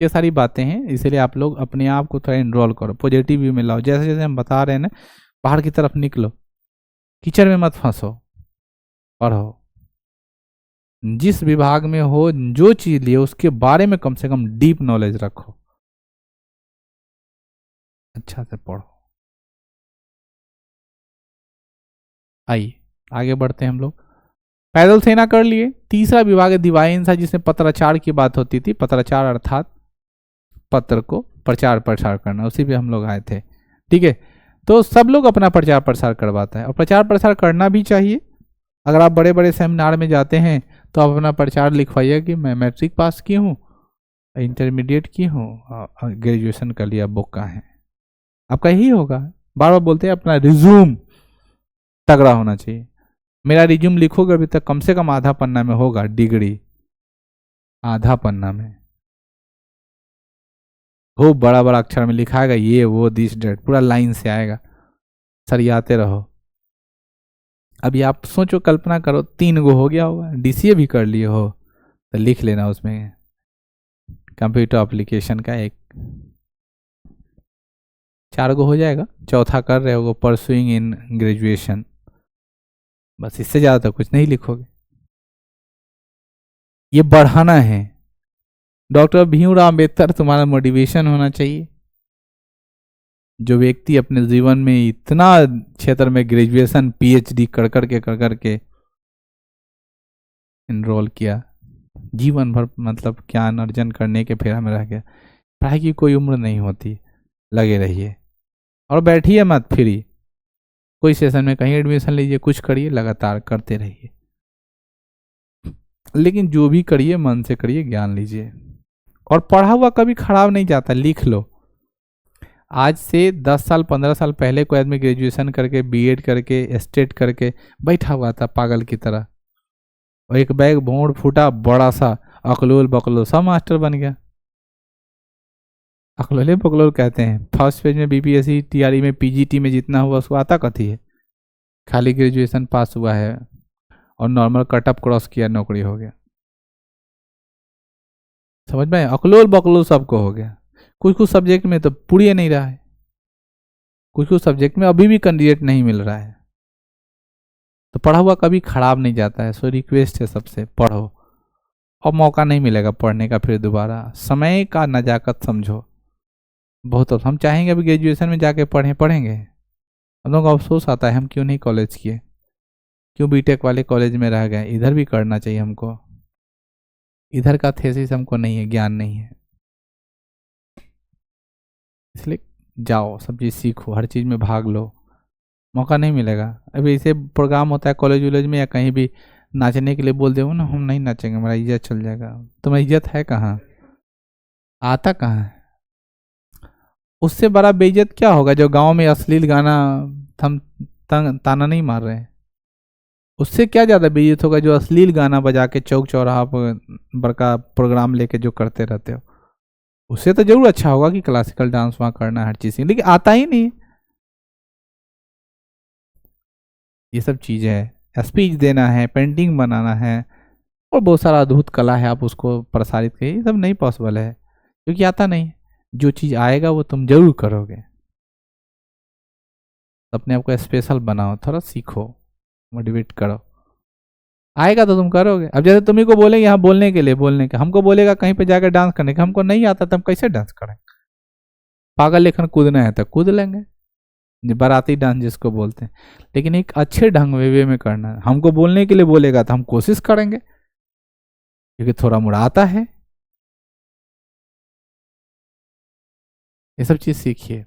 ये सारी बातें हैं, इसलिए आप लोग अपने आप को थोड़ा इनरोल करो, पॉजिटिव व्यू में लाओ। जैसे जैसे हम बता रहे हैं ना, बाहर की तरफ निकलो, कीचड़ में मत फंसो, पढ़ो। जिस विभाग में हो, जो चीज लिए उसके बारे में कम से कम डीप नॉलेज रखो, अच्छा से पढ़ो। आइए आगे बढ़ते हैं हम लोग। पैदल सेना कर लिए। तीसरा विभाग है दिवाइन सा, जिसमें पत्राचार की बात होती थी। पत्राचार अर्थात पत्र को प्रचार प्रसार करना, उसी पे हम लोग आए थे। ठीक है, तो सब लोग अपना प्रचार प्रसार करवाता है और प्रचार प्रसार करना भी चाहिए। अगर आप बड़े बड़े सेमिनार में जाते हैं तो आप अपना प्रचार लिखवाइए कि मैं मैट्रिक पास की हूँ, इंटरमीडिएट की हूँ, ग्रेजुएशन कर लिया, बुक का है। आपका यही होगा। बार बार बोलते हैं अपना रिज्यूम तगड़ा होना चाहिए। मेरा रिज्यूम लिखोगे अभी तक कम से कम आधा पन्ना में होगा, डिग्री आधा पन्ना में हो, बड़ा बड़ा अक्षर में लिखाएगा, ये वो दिस डेट, पूरा लाइन से आएगा, सरियाते रहो। अभी आप सोचो, कल्पना करो 3 गो हो गया होगा, डीसीए भी कर लिए हो तो लिख लेना उसमें कंप्यूटर एप्लीकेशन का 4 गो हो जाएगा। चौथा कर रहे हो परसुइंग इन ग्रेजुएशन, बस इससे ज़्यादा तो कुछ नहीं लिखोगे। ये बढ़ाना है। डॉक्टर भीमराव अम्बेडकर तुम्हारा मोटिवेशन होना चाहिए। जो व्यक्ति अपने जीवन में इतना क्षेत्र में ग्रेजुएशन पीएचडी कर करके इनरोल किया, जीवन भर मतलब ज्ञान अर्जन करने के फेरा में रह गया। पढ़ाई की कोई उम्र नहीं होती, लगे रहिए और बैठिए मत फ्री। कोई सेशन में कहीं एडमिशन लीजिए, कुछ करिए, लगातार करते रहिए, लेकिन जो भी करिए मन से करिए, ज्ञान लीजिए। और पढ़ा हुआ कभी खराब नहीं जाता, लिख लो। आज से 10 साल 15 साल पहले कोई आदमी ग्रेजुएशन करके, बीएड करके, स्टेट करके बैठा हुआ था पागल की तरह, और एक बैग भोंड फूटा बड़ा सा, अकलोल बकलोल सब मास्टर बन गया। अकलोले बकलोल कहते हैं। फर्स्ट पेज में बीपीएससी टीआरई में पीजीटी में जितना हुआ उसको आता कथी है, खाली ग्रेजुएशन पास हुआ है और नॉर्मल कटअप क्रॉस किया, नौकरी हो गया। समझ में? अकलोल बकलोल सबको हो गया। कुछ कुछ सब्जेक्ट में तो पूरी नहीं रहा है, कुछ कुछ सब्जेक्ट में अभी भी कैंडिडेट नहीं मिल रहा है। तो पढ़ा हुआ कभी खराब नहीं जाता है। सो रिक्वेस्ट है सबसे, पढ़ो और मौका नहीं मिलेगा पढ़ने का फिर दोबारा। समय का नजाकत समझो। बहुत हम चाहेंगे अभी ग्रेजुएशन में जाके पढ़ेंगे, हम लोग को अफसोस आता है हम क्यों नहीं कॉलेज किए, क्यों बीटेक वाले कॉलेज में रह गए। इधर भी करना चाहिए हमको, इधर का थेसिस हमको नहीं है, ज्ञान नहीं है। इसलिए जाओ, सब चीज़ सीखो, हर चीज़ में भाग लो, मौका नहीं मिलेगा। अभी ऐसे प्रोग्राम होता है कॉलेज वॉलेज में या कहीं भी, नाचने के लिए बोल दे ना, हम नहीं नाचेंगे, हमारा इज्जत चल जाएगा। तुम्हारी इज्जत है कहाँ, आता कहाँ है? उससे बड़ा बेइज्जत क्या होगा जो गांव में अश्लील गाना हम ताना नहीं मार रहे हैं, उससे क्या ज़्यादा बेइज्जत होगा जो अश्लील गाना बजा के चौक चौराहा पर बड़का प्रोग्राम लेके जो करते रहते हो। उससे तो जरूर अच्छा होगा कि क्लासिकल डांस वहाँ करना, हर चीज़, लेकिन आता ही नहीं। ये सब चीज़ें है, स्पीच देना है, पेंटिंग बनाना है और बहुत सारा अद्भुत कला है, आप उसको प्रसारित करिए। ये सब नहीं पॉसिबल है क्योंकि आता नहीं। जो चीज़ आएगा वो तुम जरूर करोगे। अपने आप को स्पेशल बनाओ, थोड़ा सीखो, मोटिवेट करो, आएगा तो तुम करोगे। अब जैसे तुम्ही को बोलेंगे यहाँ बोलने के लिए, बोलने के, हमको बोलेगा कहीं पे जाकर डांस करने का, हमको नहीं आता तो हम कैसे डांस करेंगे? पागल लेखन कूदना है तो कूद लेंगे, बाराती डांस जिसको बोलते हैं, लेकिन एक अच्छे ढंग वे में करना है। हमको बोलने के लिए बोलेगा तो हम कोशिश करेंगे क्योंकि थोड़ा मोड़ा आता है। ये सब चीज सीखिए।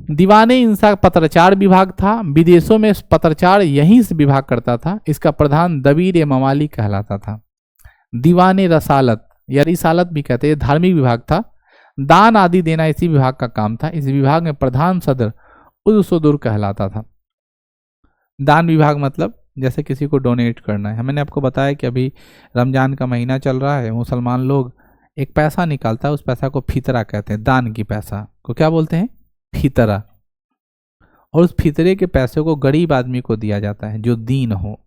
दीवाने इंसा पत्राचार विभाग था, विदेशों में पत्राचार यहीं से विभाग करता था। इसका प्रधान दबीर ममाली कहलाता था। दीवाने रसालत या रिसालत भी कहते हैं, धार्मिक विभाग था। दान आदि देना इसी विभाग का काम था। इस विभाग में प्रधान सदर उदसुदुर कहलाता था। दान विभाग मतलब जैसे किसी को डोनेट करना है। मैंने आपको बताया कि अभी रमजान का महीना चल रहा है, मुसलमान लोग एक पैसा निकालता है, उस पैसा को फितरा कहते हैं। दान की पैसा को क्या बोलते हैं? फितरा। और उस फितरे के पैसे को गरीब आदमी को दिया जाता है जो दीन हो,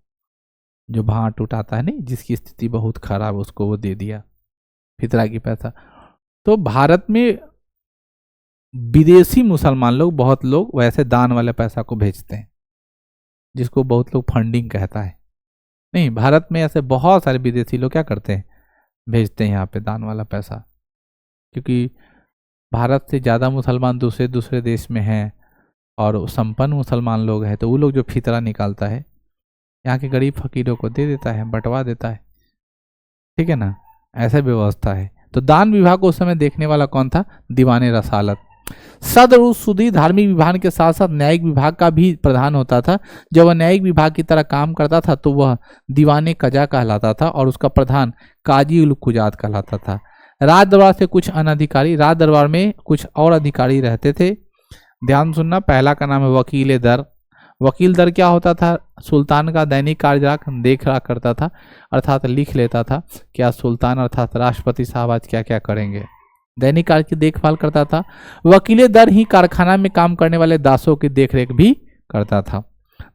जो भाट उठाता है, नहीं, जिसकी स्थिति बहुत खराब, उसको वो दे दिया, फितरा की पैसा। तो भारत में विदेशी मुसलमान लोग, बहुत लोग वैसे दान वाले पैसा को भेजते हैं, जिसको बहुत लोग फंडिंग कहता है। नहीं, भारत में ऐसे बहुत सारे विदेशी लोग क्या करते हैं, भेजते हैं यहाँ पे दान वाला पैसा, क्योंकि भारत से ज़्यादा मुसलमान दूसरे दूसरे देश में हैं और संपन्न मुसलमान लोग हैं, तो वो लोग जो फितरा निकालता है यहाँ के गरीब फकीरों को दे देता है, बंटवा देता है। ठीक है ना, ऐसा व्यवस्था है। तो दान विभाग को उस समय देखने वाला कौन था? दीवाने रसालत। सदर उस सुधी धार्मिक विभाग के साथ साथ न्यायिक विभाग का भी प्रधान होता था। जब वह न्यायिक विभाग की तरह काम करता था तो वह दीवाने कजा कहलाता था और उसका प्रधान काजी उल कुजात कहलाता था। राज दरबार से कुछ अनधिकारी, राज दरबार में कुछ और अधिकारी रहते थे। ध्यान सुनना, पहला का नाम है वकील दर। वकील दर क्या होता था? सुल्तान का दैनिक कार्य देख रहा करता था, अर्थात लिख लेता था क्या सुल्तान अर्थात राष्ट्रपति साहब आज क्या क्या करेंगे, दैनिक कार्य की देखभाल करता था। वकील दर ही कारखाना में काम करने वाले दासों की देखरेख भी करता था।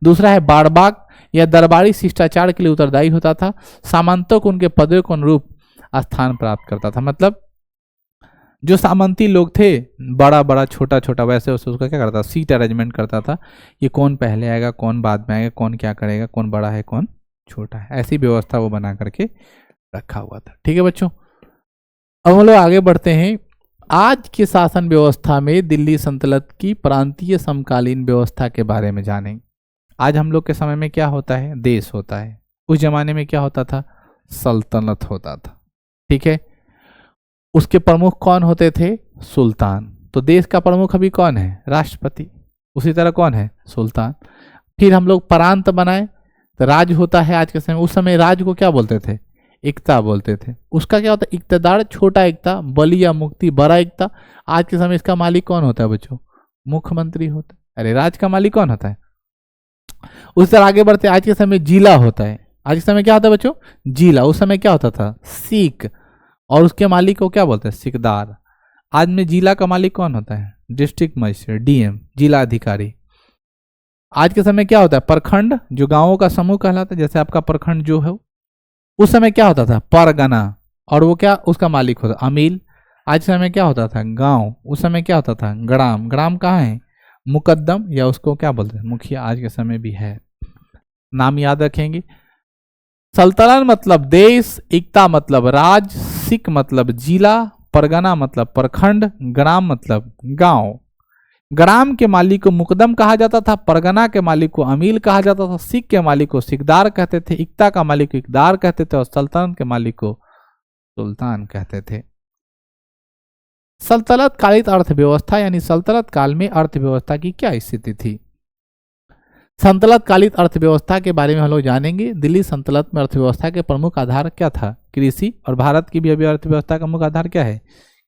दूसरा है बाड़बाग, यह दरबारी शिष्टाचार के लिए उत्तरदायी होता था। सामंतों को उनके पदों के अनुरूप स्थान प्राप्त करता था। मतलब जो सामंती लोग थे, बड़ा बड़ा छोटा छोटा, वैसे उसका क्या करता था? सीट अरेंजमेंट करता था, ये कौन पहले आएगा, कौन बाद में आएगा, कौन क्या करेगा, कौन बड़ा है कौन छोटा है, ऐसी व्यवस्था वो बना करके रखा हुआ था। ठीक है बच्चों, अब हम लोग आगे बढ़ते हैं। आज के शासन व्यवस्था में दिल्ली सल्तनत की प्रांतीय समकालीन व्यवस्था के बारे में जानेंगे। आज हम लोग के समय में क्या होता है? देश होता है। उस जमाने में क्या होता था? सल्तनत होता था। ठीक है, उसके प्रमुख कौन होते थे? सुल्तान। तो देश का प्रमुख अभी कौन है? राष्ट्रपति। उसी तरह कौन है? सुल्तान। फिर हम लोग प्रांत बनाए तो राज होता है आज के समय। उस समय राज को क्या बोलते थे? इक्ता बोलते थे। उसका क्या होता है? इक्तदार, छोटा इक्ता, बलि या मुक्ति, बड़ा इक्ता। आज के समय इसका मालिक कौन होता है बच्चों? मुख्यमंत्री होता है। अरे राज का मालिक कौन होता है? उस तरह आगे बढ़ते, आज के समय जिला होता है। आज के समय क्या होता है बच्चों? जिला। उस समय क्या होता था? सीक। और उसके मालिक को क्या बोलते हैं? सिकदार। आज में जिला का मालिक कौन होता है? डिस्ट्रिक्ट मजिस्ट्रेट, डीएम, जिला अधिकारी। आज के समय क्या होता है? प्रखंड, जो गांवों का समूह कहलाता है, जैसे आपका प्रखंड जो है। उस समय क्या होता था? परगना। और वो क्या, उसका मालिक होता अमील। आज के समय क्या होता था? गांव। उस समय क्या होता था? ग्राम। ग्राम कहाँ है? मुकद्दम, या उसको क्या बोलते हैं? मुखिया। आज के समय भी है। नाम याद रखेंगे। सल्तनत मतलब देश, एकता मतलब राज, सिख मतलब जिला, परगना मतलब प्रखंड, ग्राम मतलब गांव। ग्राम के मालिक को मुकदम कहा जाता था, परगना के मालिक को अमील कहा जाता था, सिख के मालिक को सिकदार कहते थे, एकता का मालिक को इकदार कहते थे, और सल्तनत के मालिक को सुल्तान कहते थे। सल्तनत कालिक अर्थव्यवस्था यानी सल्तनत काल में अर्थव्यवस्था की क्या स्थिति थी? सल्तनत कालिक अर्थव्यवस्था के बारे में हम लोग जानेंगे। दिल्ली सल्तनत में अर्थव्यवस्था के प्रमुख आधार क्या था? कृषि। और भारत की भी अभी अर्थव्यवस्था का मुख्य आधार क्या है?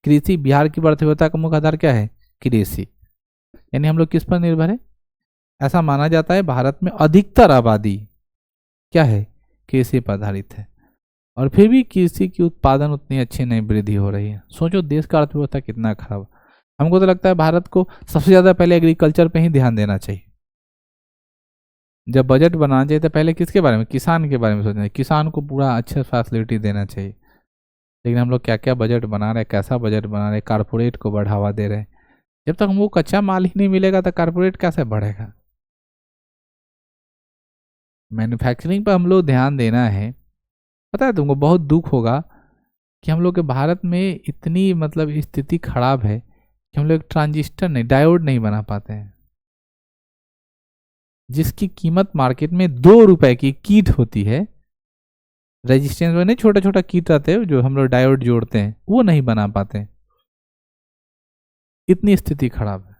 कृषि। बिहार की अर्थव्यवस्था का मुख्य आधार क्या है? कृषि। यानी हम लोग किस पर निर्भर है? ऐसा माना जाता है भारत में अधिकतर आबादी क्या है? कृषि पर आधारित है। और फिर भी कृषि की उत्पादन उतनी अच्छी नहीं वृद्धि हो रही है। सोचो देश का अर्थव्यवस्था कितना खराब। हमको तो लगता है भारत को सबसे ज्यादा पहले एग्रीकल्चर पे ही ध्यान देना चाहिए। जब बजट बनाना चाहिए तो पहले किसके बारे में? किसान के बारे में सोचना चाहिए। किसान को पूरा अच्छा फैसिलिटी देना चाहिए। लेकिन हम लोग क्या क्या बजट बना रहे हैं, कैसा बजट बना रहे हैं, कारपोरेट को बढ़ावा दे रहे हैं। जब तक हमको कच्चा माल ही नहीं मिलेगा तो कारपोरेट कैसे बढ़ेगा? मैन्युफैक्चरिंग पर हम लोग ध्यान देना है। पता है तुमको, बहुत दुख होगा कि हम लोग के भारत में इतनी मतलब स्थिति खराब है कि हम लोग ट्रांजिस्टर नहीं, डायोड नहीं बना पाते हैं, जिसकी कीमत मार्केट में 2 रुपए की कीट होती है। रेजिस्टेंस में नहीं, छोटा छोटा कीट रहते हैं जो हम लोग डायोड जोड़ते हैं, वो नहीं बना पाते। इतनी स्थिति खराब है।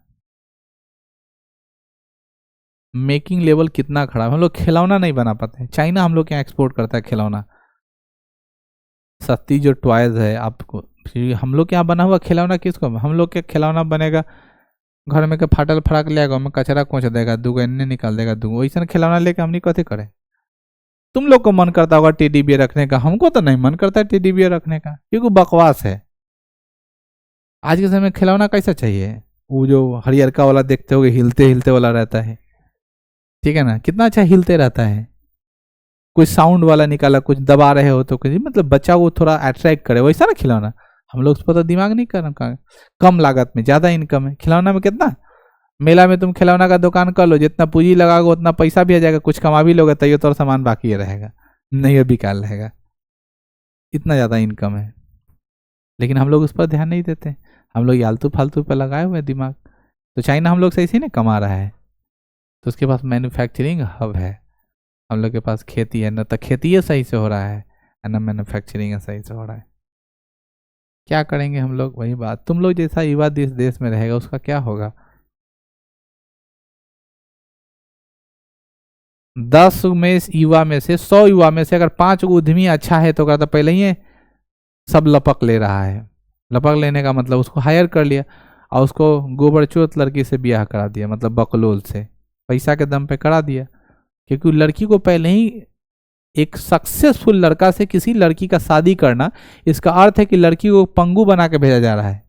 मेकिंग लेवल कितना खराब। हम लोग खिलौना नहीं बना पाते हैं। चाइना हम लोग यहाँ एक्सपोर्ट करता है खिलौना, सस्ती जो टॉयज है आपको। फिर हम लोग के यहाँ बना हुआ खिलौना किसको? हम लोग के खिलौना बनेगा घर में के फाटल फड़ाक ले आएगा, हमें कचरा कोच देगा, दूगो एन्ने निकाल देगा, दूगो वैसा खिलौना लेके हमने कथी करें? तुम लोग को मन करता होगा टेडी बियर रखने का, हमको तो नहीं मन करता है टेडी बियर रखने का, क्योंकि बकवास है। आज के समय में खिलौना कैसा चाहिए? वो जो हरियरका वाला देखते होगे, हिलते हिलते वाला रहता है, ठीक है ना? कितना अच्छा हिलते रहता है। कुछ साउंड वाला निकाला, कुछ दबा रहे हो तो कुछ मतलब बच्चा को थोड़ा अट्रैक्ट करे, वैसा ना खिलौना। हम लोग उस पर तो दिमाग नहीं कर, कम लागत में ज़्यादा इनकम है। खिलौना में कितना, मेला में तुम खिलौना का दुकान कर लो, जितना पूंजी लगाओगे उतना पैसा भी आ जाएगा, कुछ कमा भी लोगे, तैयो तो सामान बाकी रहेगा, नहीं बिकार रहेगा। इतना ज़्यादा इनकम है, लेकिन हम लोग उस पर ध्यान नहीं देते। हम लोग आलतू फालतू पर लगाए हुए दिमाग। तो चाइना हम लोग से इसी ने कमा रहा है, तो उसके पास मैन्युफैक्चरिंग हब है। हम लोग के पास खेती है, न तो खेती सही से हो रहा है, न मैन्युफैक्चरिंग सही से हो रहा है। क्या करेंगे हम लोग? वही बात, तुम लोग जैसा युवा देश में रहेगा उसका क्या होगा? 10 में युवा में से 100 युवा में से अगर 5 गो उद्यमी अच्छा है तो कहता पहले ही सब लपक ले रहा है। लपक लेने का मतलब उसको हायर कर लिया और उसको गोबरचोत लड़की से ब्याह करा दिया, मतलब बकलोल से पैसा के दम पे करा दिया। क्योंकि लड़की को पहले ही एक सक्सेसफुल लड़का से किसी लड़की का शादी करना, इसका अर्थ है कि लड़की को पंगु बना के भेजा जा रहा है।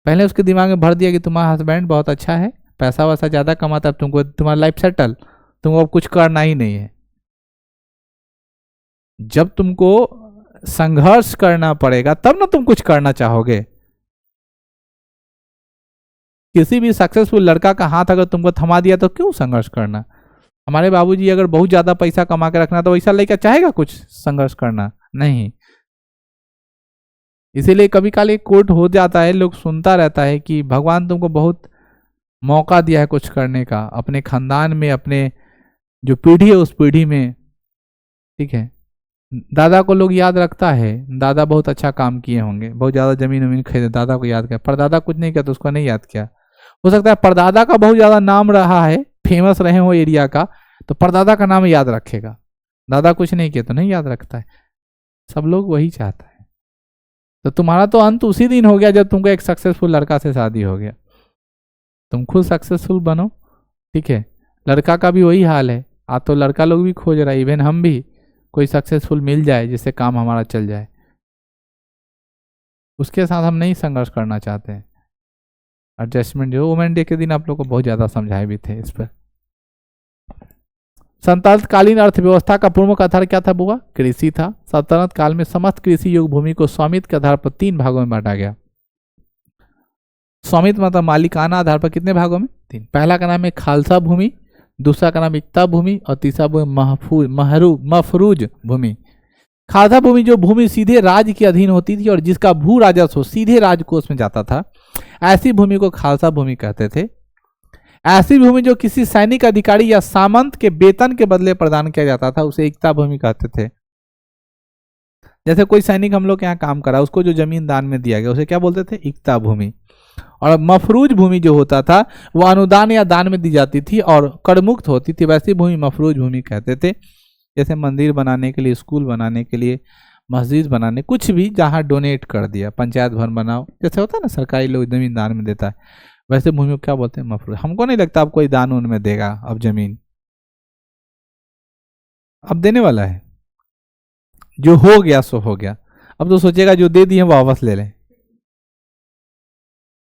पहले उसके दिमाग में भर दिया कि तुम्हारा हस्बैंड बहुत अच्छा है, पैसा वैसा ज़्यादा कमाता है, तुमको तुम्हारा लाइफ सेटल, तुमको अब कुछ करना ही नहीं है। जब तुमको संघर्ष करना पड़ेगा तब ना तुम कुछ करना चाहोगे। किसी भी सक्सेसफुल लड़का का हाथ अगर तुमको थमा दिया तो क्यों संघर्ष करना? हमारे बाबूजी अगर बहुत ज्यादा पैसा कमा के रखना तो वैसा लड़का चाहेगा कुछ संघर्ष करना? नहीं। इसीलिए कभी काल एक कोट हो जाता है, लोग सुनता रहता है कि भगवान तुमको बहुत मौका दिया है कुछ करने का, अपने खानदान में, अपने जो पीढ़ी है उस पीढ़ी में, ठीक है। दादा को लोग याद रखता है, दादा बहुत अच्छा काम किए होंगे, बहुत ज़्यादा जमीन वमीन खरीदे, दादा को याद किया। परदादा कुछ नहीं किया तो उसको नहीं याद किया। हो सकता है परदादा का बहुत ज़्यादा नाम रहा है, फेमस रहे हो एरिया का, तो परदादा का नाम याद रखेगा। दादा कुछ नहीं किया तो नहीं याद रखता है। सब लोग वही चाहता है। तो तुम्हारा तो अंत उसी दिन हो गया जब तुमको एक सक्सेसफुल लड़का से शादी हो गया। तुम खुद सक्सेसफुल बनो, ठीक है। लड़का का भी वही हाल है, आज तो लड़का लोग भी खोज रहा है, इवन हम भी। कोई सक्सेसफुल मिल जाए जिससे काम हमारा चल जाए, उसके साथ हम नहीं संघर्ष करना चाहते हैं। एडजस्टमेंट जो वुमेन डे के दिन आप लोग को बहुत ज़्यादा समझाए भी थे इस पर। सल्तनतकालीन अर्थव्यवस्था का प्रमुख आधार क्या था बुआ? कृषि था। सल्तनत काल में समस्त कृषि योग्य भूमि को स्वामित्व के आधार पर 3 भागों में बांटा गया। स्वामित्व मतलब मालिकाना आधार पर कितने भागों में? 3। पहला का नाम है खालसा भूमि, दूसरा का नाम इक्ता भूमि और तीसरा भूमि मफरूज भूमि। खालसा भूमि जो भूमि सीधे राज्य के अधीन होती थी और जिसका भू राजस्व सीधे राजकोष में जाता था, ऐसी भूमि को खालसा भूमि कहते थे। ऐसी भूमि जो किसी सैनिक अधिकारी या सामंत के वेतन के बदले प्रदान किया जाता था, उसे इक्ता भूमि कहते थे। जैसे कोई सैनिक हम लोग के यहाँ काम करा, उसको जो जमीन दान में दिया गया उसे क्या बोलते थे? इक्ता भूमि। और मफरूज भूमि जो होता था वो अनुदान या दान में दी जाती थी और करमुक्त होती थी, वैसी भूमि मफरूज भूमि कहते थे। जैसे मंदिर बनाने के लिए, स्कूल बनाने के लिए, मस्जिद बनाने, कुछ भी जहाँ डोनेट कर दिया, पंचायत भवन बनाओ, जैसे होता है ना सरकारी लोग जमीन दान में देता है, वैसे भूमि को क्या बोलते हैं? मफरूज। हमको नहीं लगता अब कोई दान उनमें देगा अब जमीन, अब देने वाला है। जो हो गया सो हो गया, अब तो सोचेगा जो दे दिए वापस ले लें।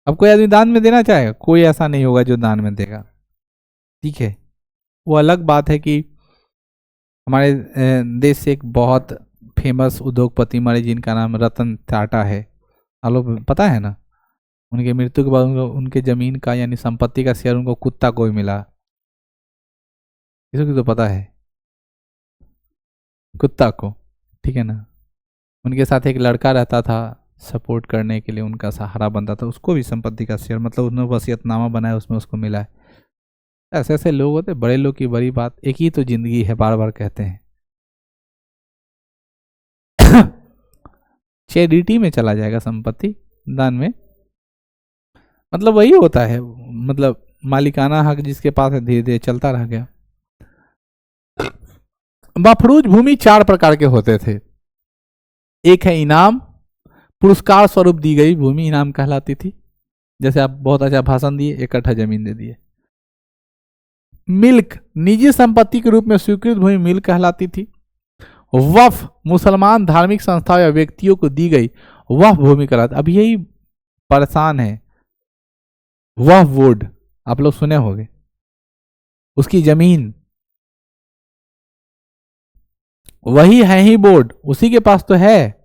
अब कोई आदमी दान में देना चाहेगा? कोई ऐसा नहीं होगा जो दान में देगा, ठीक है। वो अलग बात है कि हमारे देश से एक बहुत फेमस उद्योगपति मरे जिनका नाम रतन टाटा है, आप लोग पता है ना? उनके मृत्यु के बाद उनके जमीन का यानी संपत्ति का शेयर उनको कुत्ता को भी मिला। इसको तो पता है, कुत्ता को, ठीक है ना। उनके साथ एक लड़का रहता था सपोर्ट करने के लिए, उनका सहारा बनता था, उसको भी संपत्ति का शेयर, मतलब उन्होंने वसीयतनामा बनाया उसमें उसको मिला है। ऐसे ऐसे लोग होते, बड़े लोग की बड़ी बात। एक ही तो जिंदगी है, बार बार कहते हैं। चैरिटी में चला जाएगा संपत्ति, दान में, मतलब वही होता है, मतलब मालिकाना हक जिसके पास है धीरे धीरे चलता रह गया। मफरूज भूमि 4 प्रकार के होते थे। एक है इनाम, पुरस्कार स्वरूप दी गई भूमि इनाम कहलाती थी, जैसे आप बहुत अच्छा भाषण दिए, 1 कट्ठा जमीन दे दिए। मिल्क, निजी संपत्ति के रूप में स्वीकृत भूमि मिल्क कहलाती थी। वफ, मुसलमान धार्मिक संस्थाओं या व्यक्तियों को दी गई वफ भूमि कहलाती। अब यही परेशान है, वफ बोर्ड आप लोग सुने होंगे, उसकी जमीन वही है ही बोर्ड, उसी के पास तो है।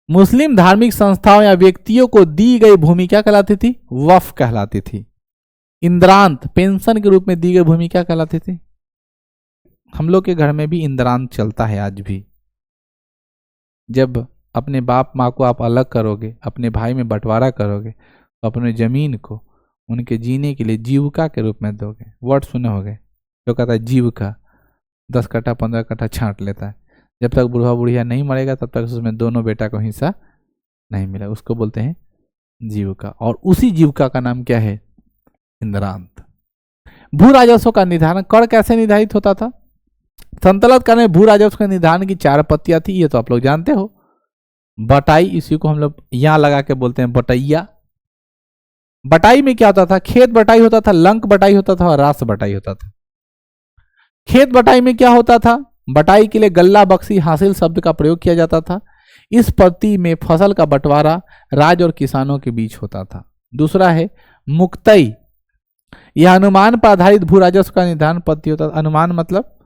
मुस्लिम धार्मिक संस्थाओं या व्यक्तियों को दी गई भूमि क्या कहलाती थी? वफ कहलाती थी। इंद्रांत, पेंशन के रूप में दी गई भूमि क्या कहलाती थी? हम लोग के घर में भी इंद्रांत चलता है आज भी। जब अपने बाप माँ को आप अलग करोगे, अपने भाई में बंटवारा करोगे, तो अपने जमीन को उनके जीने के लिए जीविका के रूप में दोगे। वर्ड सुने होंगे जो कहता है जीविका, 10 कट्ठा 15 कट्ठा छांट लेता है। जब तक बूढ़ा बुढ़िया नहीं मरेगा तब तक उसमें दोनों बेटा को हिस्सा नहीं मिला, उसको बोलते हैं जीविका। और उसी जीविका का नाम क्या है? इंद्रांत। भू राजस्व का निर्धारण कर कैसे निर्धारित होता था? सल्तनत काल में भू राजस्व के निर्धारण की 4 पत्तियां थी, ये तो आप लोग जानते हो। बटाई, इसी को हम लोग यहां लगा के बोलते हैं बटैया। बटाई में क्या होता था? खेत बटाई होता था, लंक बटाई होता था और रास बटाई होता था। खेत बटाई में क्या होता था? बटाई के लिए गल्ला बक्सी हासिल शब्द का प्रयोग किया जाता था। इस पत्ती में फसल का बंटवारा राज और किसानों के बीच होता था। दूसरा है मुक्तई, यह अनुमान पर आधारित भू राजस्व का निर्धारण पत्ती होता था। अनुमान मतलब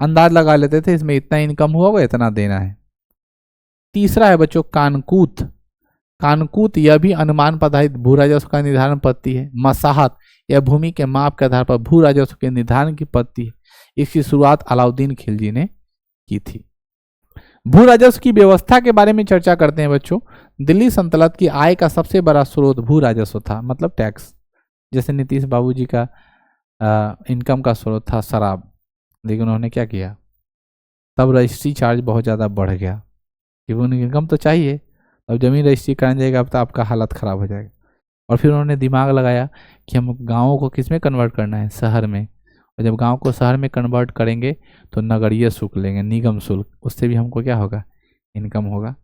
अंदाज लगा लेते थे इसमें इतना इनकम होगा, इतना देना है। तीसरा है बच्चों कानकूत। कानकूत यह भी अनुमान पर आधारित भू राजस्व का निर्धारण पत्ती है। मसाहत, यह भूमि के माप के आधार पर भू राजस्व के निर्धारण की पत्ती है। इसकी शुरुआत अलाउद्दीन खिलजी ने की थी। भू राजस्व की व्यवस्था के बारे में चर्चा करते हैं बच्चों। दिल्ली सल्तनत की आय का सबसे बड़ा स्रोत भू राजस्व था, मतलब टैक्स। जैसे नीतीश बाबू जी का इनकम का स्रोत था शराब, लेकिन उन्होंने क्या किया, तब रजिस्ट्री चार्ज बहुत ज़्यादा बढ़ गया, क्योंकि उन्हें इनकम तो चाहिए। अब जमीन रजिस्ट्री कराने जाएगा अब तो आपका हालत ख़राब हो जाएगा। और फिर उन्होंने दिमाग लगाया कि हम गाँवों को किस में कन्वर्ट करना है? शहर में। और जब गांव को शहर में कन्वर्ट करेंगे तो नगरीय शुल्क लेंगे, निगम शुल्क, उससे भी हमको क्या होगा? इनकम होगा।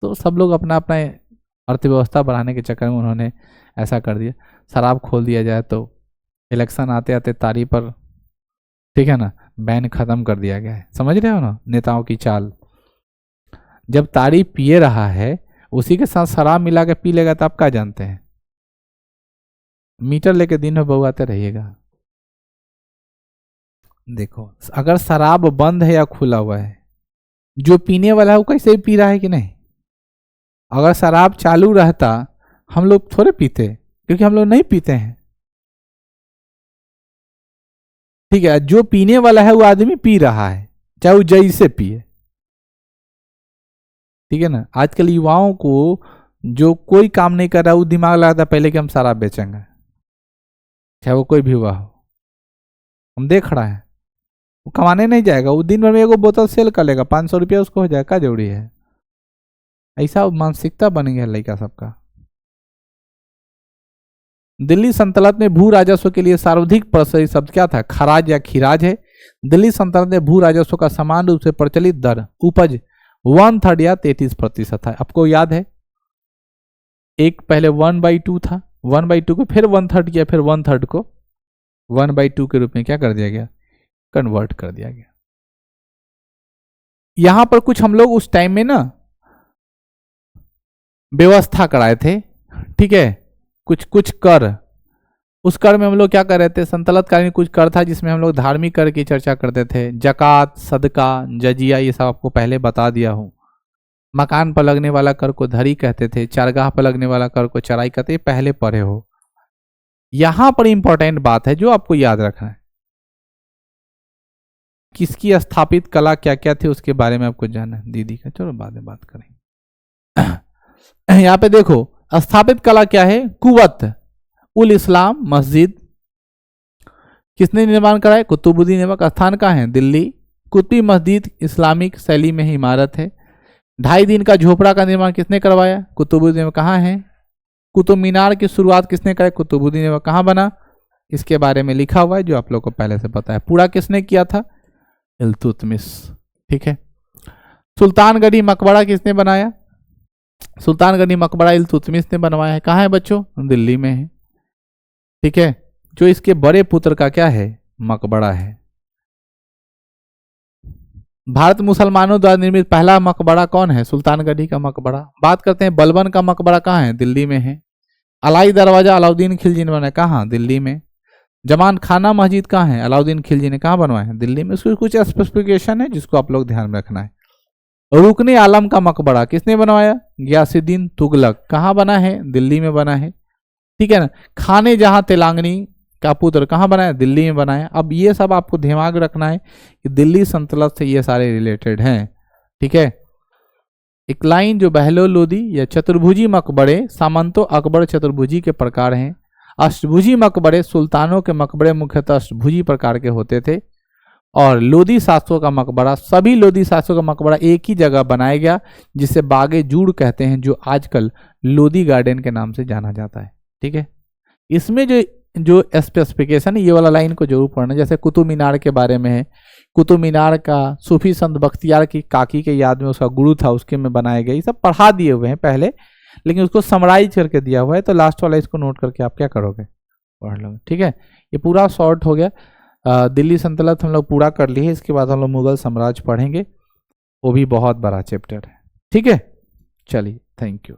तो सब लोग अपना अपना अर्थव्यवस्था बढ़ाने के चक्कर में उन्होंने ऐसा कर दिया। शराब खोल दिया जाए तो इलेक्शन आते आते तारी पर, ठीक है ना, बैन खत्म कर दिया गया है। समझ रहे हो ना नेताओं की चाल। जब तारी पिए रहा है उसी के साथ शराब मिला के पी लेगा तो आप क्या जानते हैं। मीटर लेके दिन में बउआते रहिएगा। देखो अगर शराब बंद है या खुला हुआ है, जो पीने वाला है वो कैसे पी रहा है कि नहीं। अगर शराब चालू रहता हम लोग थोड़े पीते, क्योंकि हम लोग नहीं पीते हैं। ठीक है, जो पीने वाला है वो आदमी पी रहा है, चाहे वो जैसे पिए। ठीक है ना। आजकल युवाओं को जो कोई काम नहीं कर रहा वो दिमाग लगाता पहले कि हम शराब बेचेंगे, चाहे वो कोई भी हुआ हो। हम देख रहे हैं वो कमाने नहीं जाएगा, वो दिन भर में एगो बोतल सेल कर लेगा, 500 रुपया उसको हो जाएगा, क्या जरूरी है। ऐसा मानसिकता बन गया लड़का सबका। दिल्ली सल्तनत में भू राजस्व के लिए सर्वाधिक प्रचलित शब्द क्या था, खराज या खिराज है। दिल्ली सल्तनत में भू राजस्व का समान रूप से प्रचलित दर उपज 1/3 या 33% था। आपको याद है एक पहले 1/2 था, 1/2 को फिर 1/3 किया, फिर 1/3 को 1/2 के रूप में क्या कर दिया गया, कन्वर्ट कर दिया गया। यहां पर कुछ हम लोग उस टाइम में ना व्यवस्था कराए थे। ठीक है, कुछ कर, उस कर में हम लोग क्या कर रहे थे, सल्तनत काल में कुछ कर था जिसमें हम लोग धार्मिक कर की चर्चा करते थे। जकात, सदका, जजिया, ये सब आपको पहले बता दिया हूं। मकान पर लगने वाला कर को धरी कहते थे, चारगाह पर लगने वाला कर को चराई कहते, पहले पढ़े हो। यहां पर इंपॉर्टेंट बात है जो आपको याद रखना है, किसकी स्थापित कला क्या क्या थी उसके बारे में आपको जानना है। दीदी का चलो बाद में बात करेंगे। यहां पे देखो स्थापित कला क्या है, कुवत उल इस्लाम मस्जिद किसने निर्माण कराया, कुतुबुद्दीन ऐबक। स्थान कहाँ है, दिल्ली। कुतुब मस्जिद इस्लामिक शैली में ही इमारत है। 2.5 दिन का झोपड़ा का निर्माण किसने करवाया, कुतुबुद्दीन ऐबक। कहाँ है, कुतुब मीनार की शुरुआत किसने कराई, कुतुबुद्दीन ऐबक। कहाँ बना, इसके बारे में लिखा हुआ है जो आप लोग को पहले से पता है। पूरा किसने किया था, इल्तुतमिश। ठीक है। सुल्तानगढ़ी मकबरा किसने बनाया, सुल्तानगढ़ी मकबरा इल्तुतमिश ने बनवाया है। कहाँ है बच्चों, दिल्ली में है। ठीक है, जो इसके बड़े पुत्र का क्या है, मकबरा है। भारत मुसलमानों द्वारा निर्मित पहला मकबरा कौन है, सुल्तानगढ़ी का मकबरा। बात करते हैं बलबन का मकबरा, कहाँ है, दिल्ली में है। अलाई दरवाजा अलाउद्दीन खिलजी ने बनाया, कहाँ, दिल्ली में। जमान खाना मस्जिद कहाँ है, अलाउद्दीन खिलजी ने कहाँ बनवाया है, दिल्ली में। उसकी कुछ स्पेसिफिकेशन है जिसको आप लोग ध्यान में रखना है। रुकने आलम का मकबरा किसने बनवाया, गयासुद्दीन तुगलक। कहाँ बना है, दिल्ली में बना है। ठीक है ना। खाने जहां तेलांगनी का पुत्र, कहाँ बनाया, दिल्ली में बनाया। अब ये सब आपको दिमाग रखना है कि दिल्ली सल्तनत से ये सारे रिलेटेड हैं। ठीक है। एक लाइन जो बहलोल लोदी या चतुर्भुजी मकबरे सामंतो अकबर चतुर्भुजी के प्रकार हैं। अष्टभुजी मकबरे सुल्तानों के मकबरे मुख्यतः अष्टभुजी प्रकार के होते थे। और लोदी शासकों का मकबरा, सभी लोदी शासकों का मकबरा एक ही जगह बनाया गया जिसे बागे जूड़ कहते हैं, जो आजकल लोदी गार्डन के नाम से जाना जाता है। ठीक है। इसमें जो स्पेसिफिकेशन है ये वाला लाइन को जरूर पढ़ना। जैसे कुतुब मीनार के बारे में है, कुतुब मीनार का सूफी संत बख्तियार की काकी के याद में उसका गुरु था, उसके में बनाए गए। ये सब पढ़ा दिए हुए हैं पहले, लेकिन उसको समराइज करके दिया हुआ है, तो लास्ट वाला इसको नोट करके आप क्या करोगे, पढ़ लोगे। ठीक है। ये पूरा शॉर्ट हो गया। दिल्ली सल्तनत हम लोग पूरा कर लिए। इसके बाद हम लोग मुगल साम्राज्य पढ़ेंगे, वो भी बहुत बड़ा चैप्टर है। ठीक है, चलिए, थैंक यू।